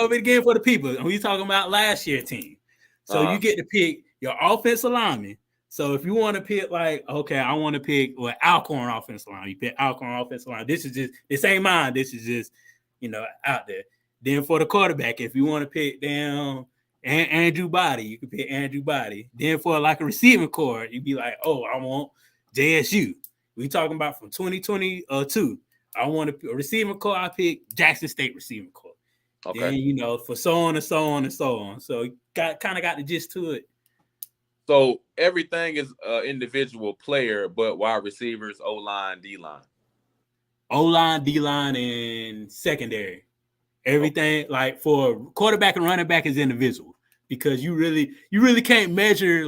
over it again for the people. We talking about last year's team. So you get to pick your offensive lineman. So if you want to pick I want to pick Alcorn offensive line. You pick Alcorn offensive line. This ain't mine. This is just out there. Then for the quarterback, if you want to pick down Andrew Body, you can pick Andrew Body. Then for like a receiving core, you'd be like, I want JSU. We talking about from 2022. I want a receiving core. I pick Jackson State receiving core. Okay. Then for so on and so on and so on. So kind of got the gist to it. So everything is individual player, but wide receivers, O-line, D-line. O-line, D-line, and secondary. Everything like for quarterback and running back is individual because you really can't measure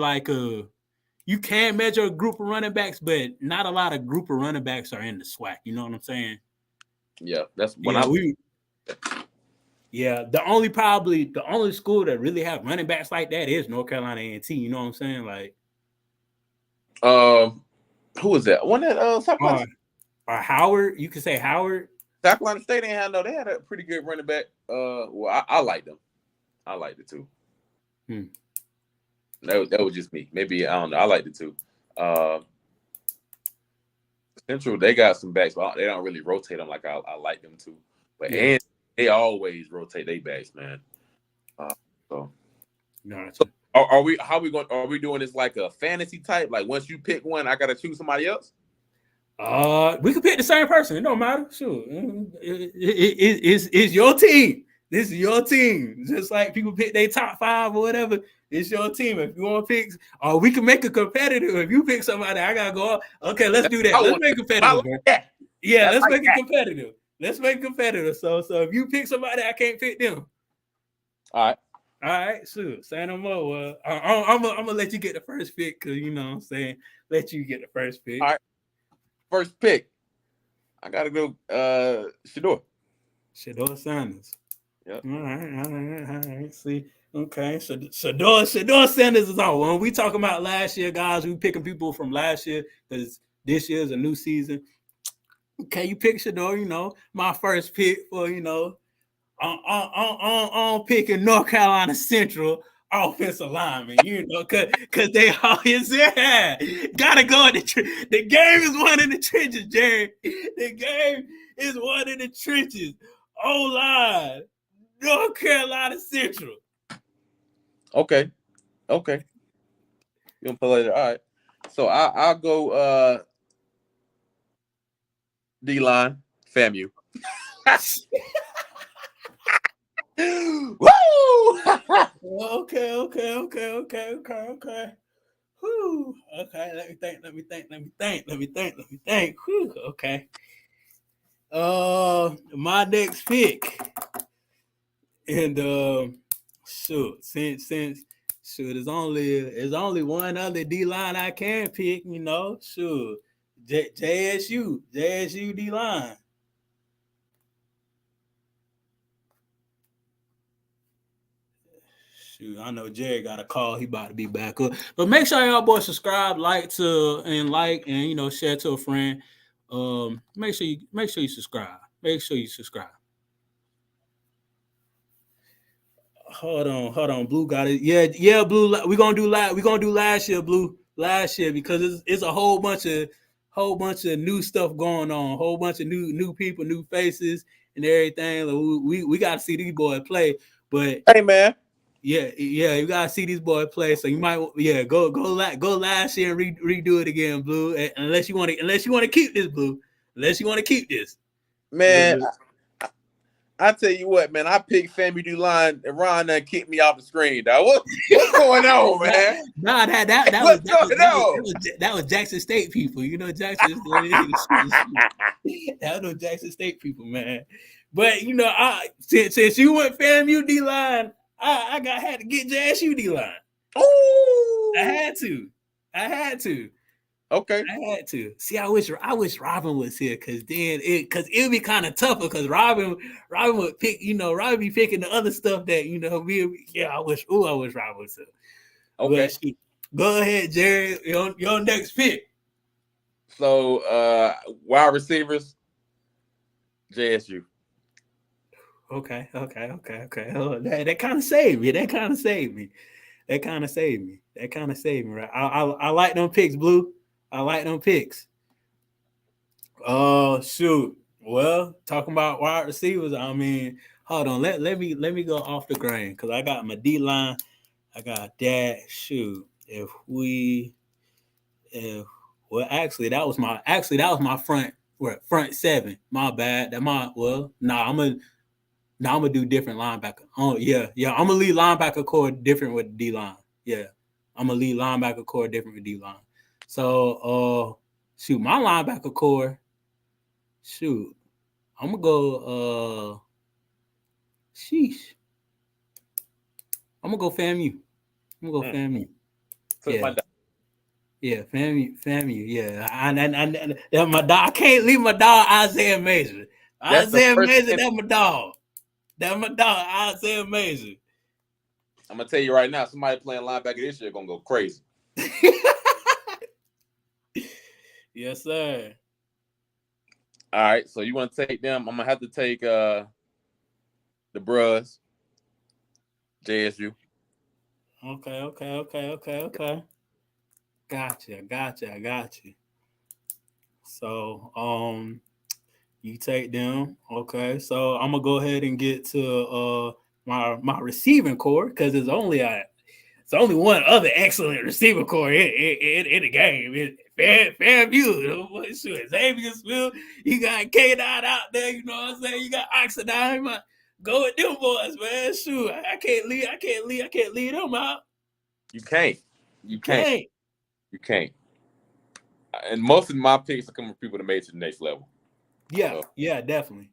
you can measure a group of running backs, but not a lot of group of running backs are in the SWAC. You know what I'm saying? Yeah, that's what the only school that really have running backs like that is North Carolina A&T. You know what I'm saying? Like, who was that? One that or Howard. You could say Howard. South Carolina State they had a pretty good running back. I like them. I liked it too. That was just me. Maybe I don't know. I liked it too. Central they got some backs, but they don't really rotate them like I like them too. But and they always rotate their backs, man. So are we doing this like a fantasy type? Like once you pick one, I gotta choose somebody else? We could pick the same person. It don't matter. Sure. It's your team. This is your team. Just like people pick their top 5 or whatever. It's your team. If you want to pick, or we can make it competitive. If you pick somebody, I gotta go. Okay, let's do that. Let's make it competitive. Yeah, let's make it competitive. Let's make it competitive. So if you pick somebody, I can't pick them. All All right, sure. Say no more. I'm gonna let you get the first pick because you know what I'm saying. Let you get the first pick. All right, first pick. I gotta go. Shador. Shador Sanders. Yep. All right. See, okay. Shador Sanders is on. When we talking about last year, guys, we picking people from last year because this year is a new season. Okay, you pick Shador. You know, my first pick for on picking North Carolina Central offensive lineman, you know, cause they always gotta go in the game is one in the trenches, Jerry. The game is one in the trenches. O line, North Carolina Central. Okay. Okay. You gonna play later? All right. So I'll go D line, FAMU. Woo! Okay. Whew. Okay, let me think. Whew. Okay. My next pick. And there's only one other D line I can pick, you know. JSU D line. Shoot, I know Jerry got a call. He about to be back up. But make sure y'all boys subscribe, like and share to a friend. Make sure you subscribe. Make sure you subscribe. Hold on. Blue got it. Yeah, Blue. We gonna do last year, Blue. Last year because it's a whole bunch of new stuff going on. Whole bunch of new people, new faces, and everything. Like, we got to see these boys play. But Hey man. yeah, you gotta see these boys play. So you might, go last year and redo it again, Blue. Unless you want to keep this, Blue. Unless you want to keep this. Man, I tell you what, man, I picked FAMU D line and Ron done kicked me off the screen, dog. What's going on, man? Nah, What's going on? that was Jackson State people. You know Jackson. That was Jackson State people, man. But since you went FAMU D line, had to get JSU D line. Ooh. I had to. Okay. I had to. See, I wish Robin was here because it'd be kind of tougher because Robin would pick, Robin be picking the other stuff that, I wish Robin was here. Okay. But go ahead, Jerry. Your next pick. So wide receivers, JSU. Okay. Oh, that kind of saved me. Right? I like them picks, Blue. I like them picks. Oh shoot. Well, talking about wide receivers, I mean, hold on. Let me go off the grain because I got my D line. I got that. Shoot. If that was my front seven. My bad. I'm gonna do different linebacker. Oh yeah. I'm gonna leave linebacker core different with D line. Yeah, I'm gonna leave linebacker core different with D line. So my linebacker core. Shoot, I'm gonna go. Sheesh, I'm gonna go FAMU. I'm gonna go FAMU. Took my dog. Yeah, FAMU. Yeah, my dog. I can't leave my dog Isaiah Major. That's the Isaiah first Major, thing. that's my dog. That's my dog, Isaiah Major. I'm gonna tell you right now, somebody playing linebacker this year gonna go crazy. Yes, sir. All right, so you want to take them? I'm gonna have to take the Bros, JSU. Okay. Gotcha. I got you. So, you take them. Okay. So I'm gonna go ahead and get to my receiving core because it's only one other excellent receiver core in the game. FAMU. Shoot, Xavier Smith. You got K Dot out there. You know what I'm saying? You got Oxidine. Go with them boys, man. Shoot, I can't leave them out. You can't. You can't. Can't. You can't. And most of my picks are coming from people that made it to the next level. Yeah, definitely.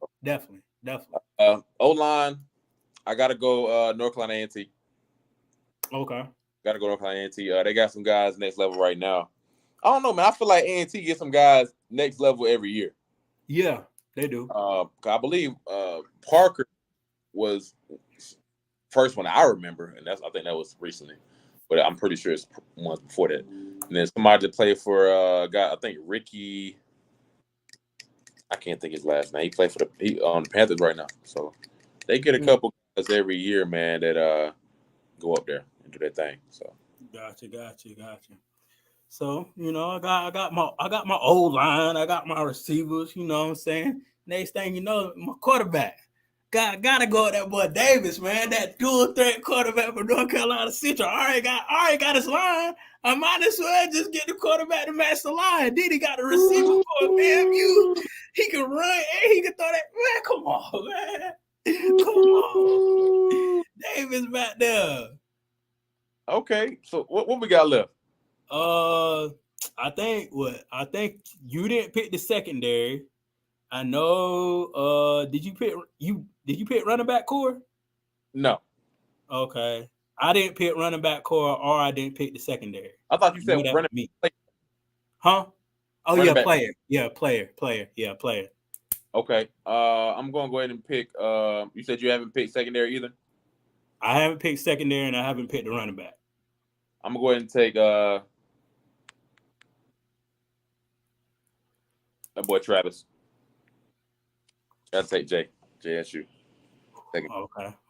O line, I gotta go North Carolina A&T. Okay. Got to go to North Carolina A&T. They got some guys next level right now. I don't know, man. I feel like A&T gets some guys next level every year. Yeah, they do. I believe Parker was first one I remember, and I think that was recently, but I'm pretty sure it's months before that. And then somebody that played for guy, I think Ricky. I can't think his last name. He played for on the Panthers right now. So they get a Mm. couple guys every year, man, that go up there and do their thing. So Gotcha. So, I got my old line, I got my receivers, you know what I'm saying? Next thing you know, my quarterback. Gotta go with that boy Davis, man. That dual threat quarterback from North Carolina Central. I already got his line. I might as well just get the quarterback to match the line. Then he got the receiver for FAMU. He can run and he can throw that. Man, come on, man. Come on. Davis back there. okay, so what we got left? Uh, I think you didn't pick the secondary. I know. Did you pick running back core? No, Okay. I didn't pick running back core, or I didn't pick the secondary. I thought you I knew said that was running me. back. Huh? Oh Running yeah, back. player. Yeah, player. Yeah, player. Okay, I'm gonna go ahead and pick. You said you haven't picked secondary either. I haven't picked secondary, and I haven't picked the running back. I'm gonna go ahead and take that boy Travis. Gotta take JSU. Second.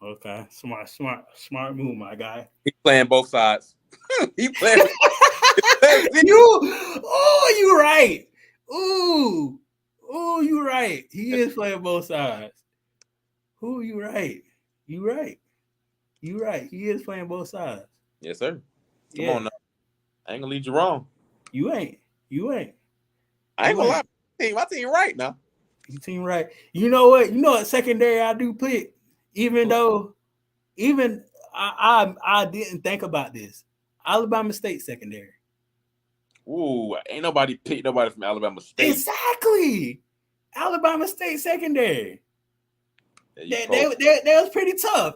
Okay. Smart move, my guy. He's playing both sides. he playing. You right. Ooh, you right. He is playing both sides. Ooh, you right. You right. You right. He is playing both sides. Yes, sir. Come Yeah. on now. I ain't gonna lead you wrong. You ain't. You ain't. I ain't You gonna ain't. lie. My team right now. You team right. You know what? You know what secondary I do pick, even though even I didn't think about this. Alabama State secondary. Ooh, ain't nobody picked nobody from Alabama State. Exactly. Alabama State secondary. There you That go. was pretty tough.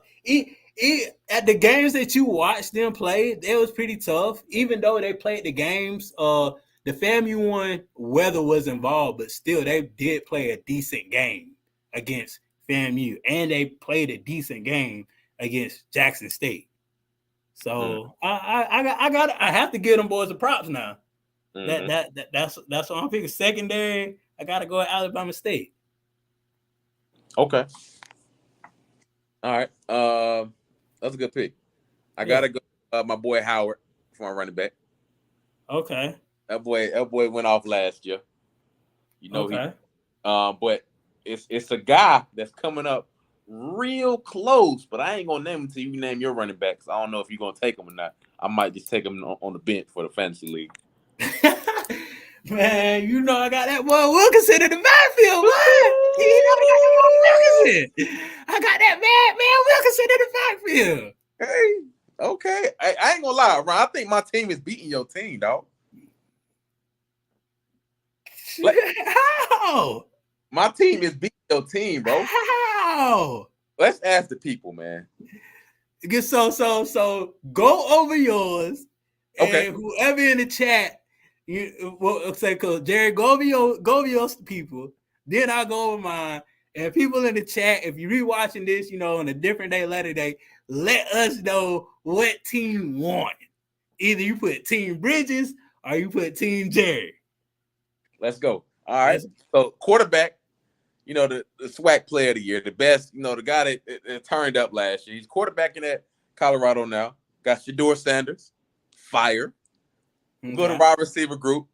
At the games that you watched them play, that was pretty tough. Even though they played the games, the FAMU one, weather was involved, but still they did play a decent game against FAMU, and they played a decent game against Jackson State. So I have to give them boys the props now. Mm-hmm. That's what I'm picking. Secondary, I got to go at Alabama State. Okay. All right. That's a good pick. I Yeah. gotta go. My boy Howard for my running back. Okay. That boy went off last year. You know he. Okay. But it's a guy that's coming up real close. But I ain't gonna name him until you name your running backs. I don't know if you're gonna take him or not. I might just take him on the bench for the fantasy league. Man, you know I got that boy Wilkinson in the backfield, man. You know I got that boy Wilkinson. I got that man Wilkinson in the backfield. Hey, okay. I ain't gonna lie, Ron. I think my team is beating your team, dog. How? My team is beating your team, bro. How? Let's ask the people, man. So go over yours, Okay. and whoever in the chat, say, cause Jerry, go over your people. Then I'll go over mine. And people in the chat, if you're rewatching this, on a different day, later day, let us know what team won. Either you put Team Bridges or you put Team Jerry. Let's go. All right. So quarterback, the SWAC player of the year, the best, the guy that turned up last year. He's quarterbacking at Colorado now. Got Shador Sanders, fire. Okay. Go to wide receiver group.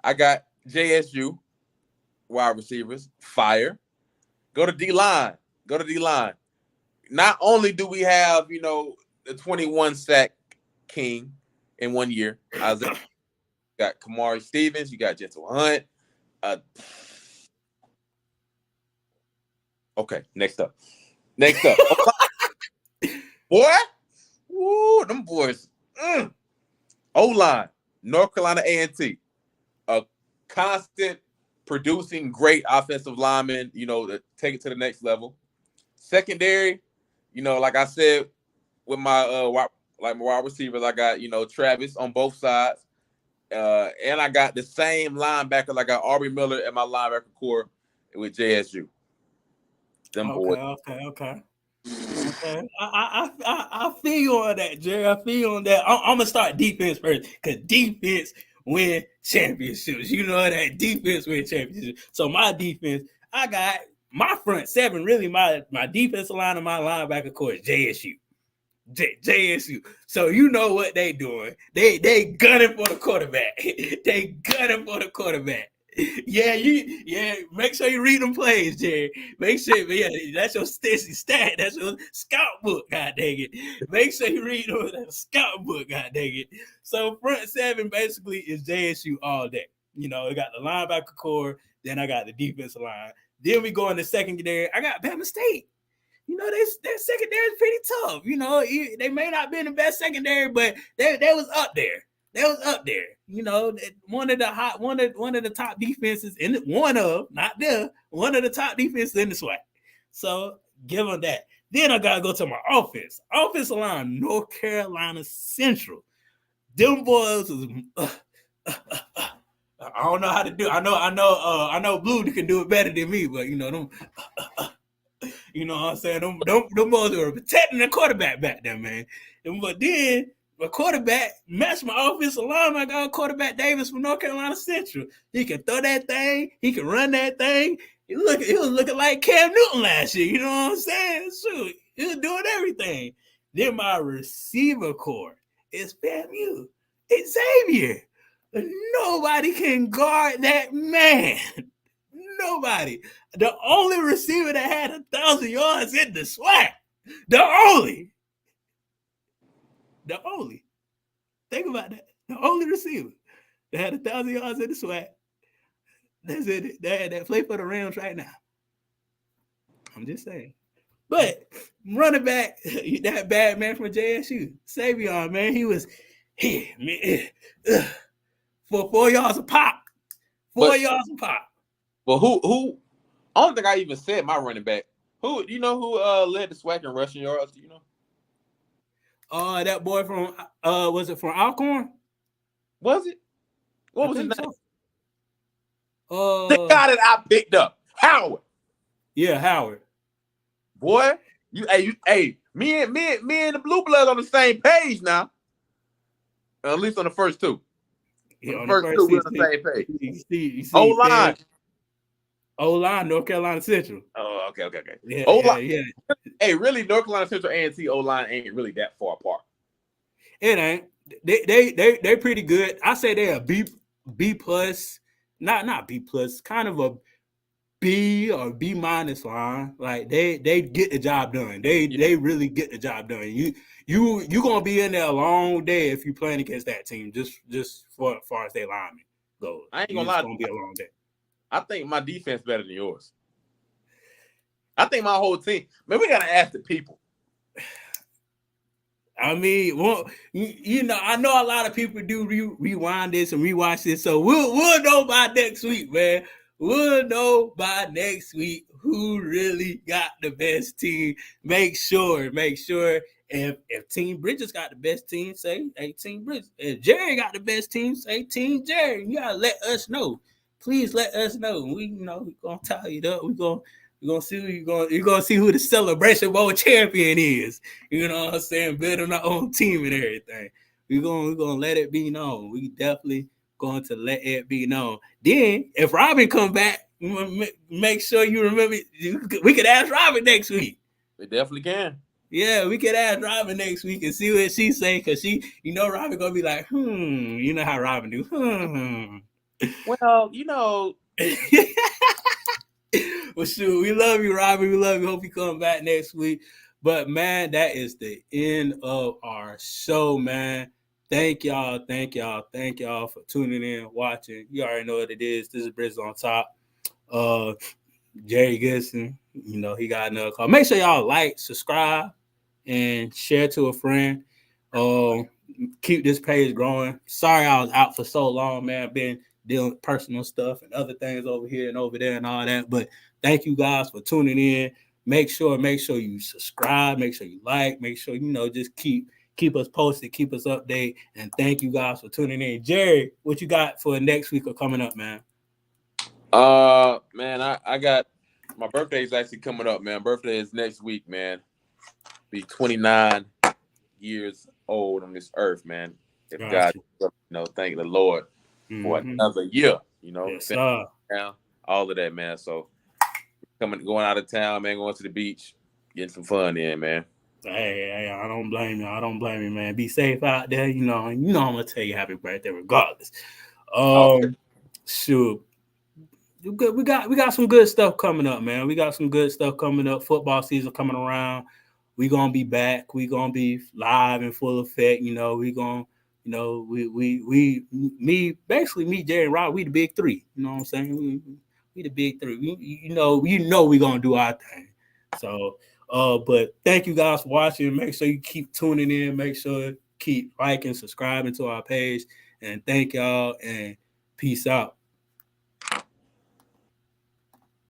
I got JSU, wide receivers, fire. Go to D-line. Not only do we have, the 21 sack king in 1 year, Isaiah, you got Kamari Stevens, you got Gentle Hunt. Okay, next up. Boy, woo, them boys. O-line, North Carolina A&T, a constant producing great offensive lineman, to take it to the next level. Secondary, like I said, with my like my wide receivers. I got Travis on both sides, and I got the same linebackers. I got Aubrey Miller and my linebacker core with JSU. Them boys. Okay. Okay, I feel you on that, Jerry. I feel you on that. I'm gonna start defense first because defense win championships. You know that defense win championships. So my defense, I got my front seven. Really, my defensive line and my linebacker core is JSU. JSU. So you know what they doing. They gunning for the quarterback. They gunning for the quarterback. Yeah. Make sure you read them plays, Jerry. Make sure, yeah, that's your stat. That's your scout book. God dang it. Make sure you read that scout book. God dang it. So front seven basically is JSU all day. You know, I got the linebacker core. Then I got the defensive line. Then we go in the secondary. I got Bama State. You know, their secondary is pretty tough. You know, they may not be in the best secondary, but they was up there. They was up there. You know, one of the top defenses in one of the top defenses in the SWAC. So give them that. Then I gotta go to my offense. Offensive line, North Carolina Central. Them boys was. I don't know how to do. I know Blue can do it better than me, but you know them. You know what I'm saying? Them boys were protecting the quarterback back there, man. But then my quarterback matched my offensive line. I got quarterback Davis from North Carolina Central. He can throw that thing. He can run that thing. He was looking like Cam Newton last year. You know what I'm saying? Shoot, he was doing everything. Then my receiver core is FAMU. It's Xavier. Nobody can guard that man. Nobody. The only receiver that had 1,000 yards in the SWAC. The only. Think about that. The only receiver that had 1,000 yards in the SWAC. That's it. That play for the Rams right now. I'm just saying. But running back, that bad man from JSU, Savion, man, he was here, man, for 4 yards a pop. 4 yards a pop. But who? I don't think I even said my running back. Who? You know who led the SWAC in rushing yards? Do you know? That boy from was it from Alcorn? Was it? What was his name? So. The guy that I picked up, Howard. Yeah, Howard. Boy, me and the Blue Bloods on the same page now. At least on the first two. Yeah, on the first two, we're on the same page. You see, O-line. O-line, North Carolina Central. Oh, okay. Yeah, O-line. yeah. Hey, really, North Carolina Central A&T O-line ain't really that far apart. It ain't. They're pretty good. I say they're a B plus, not B plus, kind of a B or B minus line. Like they get the job done. They really get the job done. You gonna be in there a long day if you playing against that team. Just for as far as their linemen go. I ain't gonna lie. It's gonna be a long day. I think my defense better than yours. I think my whole team. Man, we gotta ask the people. I mean, well, you know, I know a lot of people do rewind this and rewatch this, so we'll know by next week, man. We'll know by next week who really got the best team. Make sure if Team Bridges got the best team, say hey Team Bridges. If Jerry got the best team, say Team Jerry. You gotta let us know. Please let us know. We're gonna tie it up. We're gonna see you're gonna see who the Celebration Bowl champion is. You know what I'm saying? Building our own team and everything. We're gonna let it be known. We definitely going to let it be known. Then if Robin come back, make sure you remember. We could ask Robin next week. We definitely can. Yeah, we could ask Robin next week and see what she say, because she, Robin gonna be like, you know how Robin do, Well, you know. Well, shoot, we love you, Robin. We love you. Hope you come back next week. But man, that is the end of our show, man. Thank y'all for tuning in, watching. You already know what it is. This is Bridges on Top. Jerry Goodson, he got another call. Make sure y'all like, subscribe, and share to a friend. Keep this page growing. Sorry I was out for so long, man. I've been dealing with personal stuff and other things over here and over there and all that. But thank you guys for tuning in. Make sure you subscribe. Make sure you like. Make sure just keep Keep us posted, keep us updated, and thank you guys for tuning in. Jerry, what you got for next week or coming up, man? Man, I got my birthday is actually coming up, man. Birthday is next week, man. Be 29 years old on this earth, man. If God, Gotcha. thank the Lord for Mm-hmm. another year, Yes, sir. down, all of that, man. So going out of town, man, going to the beach, getting some fun in, man. Hey, I don't blame you. I don't blame you, man. Be safe out there. I'm gonna tell you happy birthday regardless. Okay. Shoot. We got some good stuff coming up, man. We got some good stuff coming up. Football season coming around. We gonna be back. We gonna be live in full effect. We gonna, basically me, Jerry, and Rob. We the big three. You know what I'm saying? We the big three. We gonna do our thing. So, but thank you guys for watching. Make sure you keep tuning in. Make sure keep liking, subscribing to our page, and thank y'all and peace out.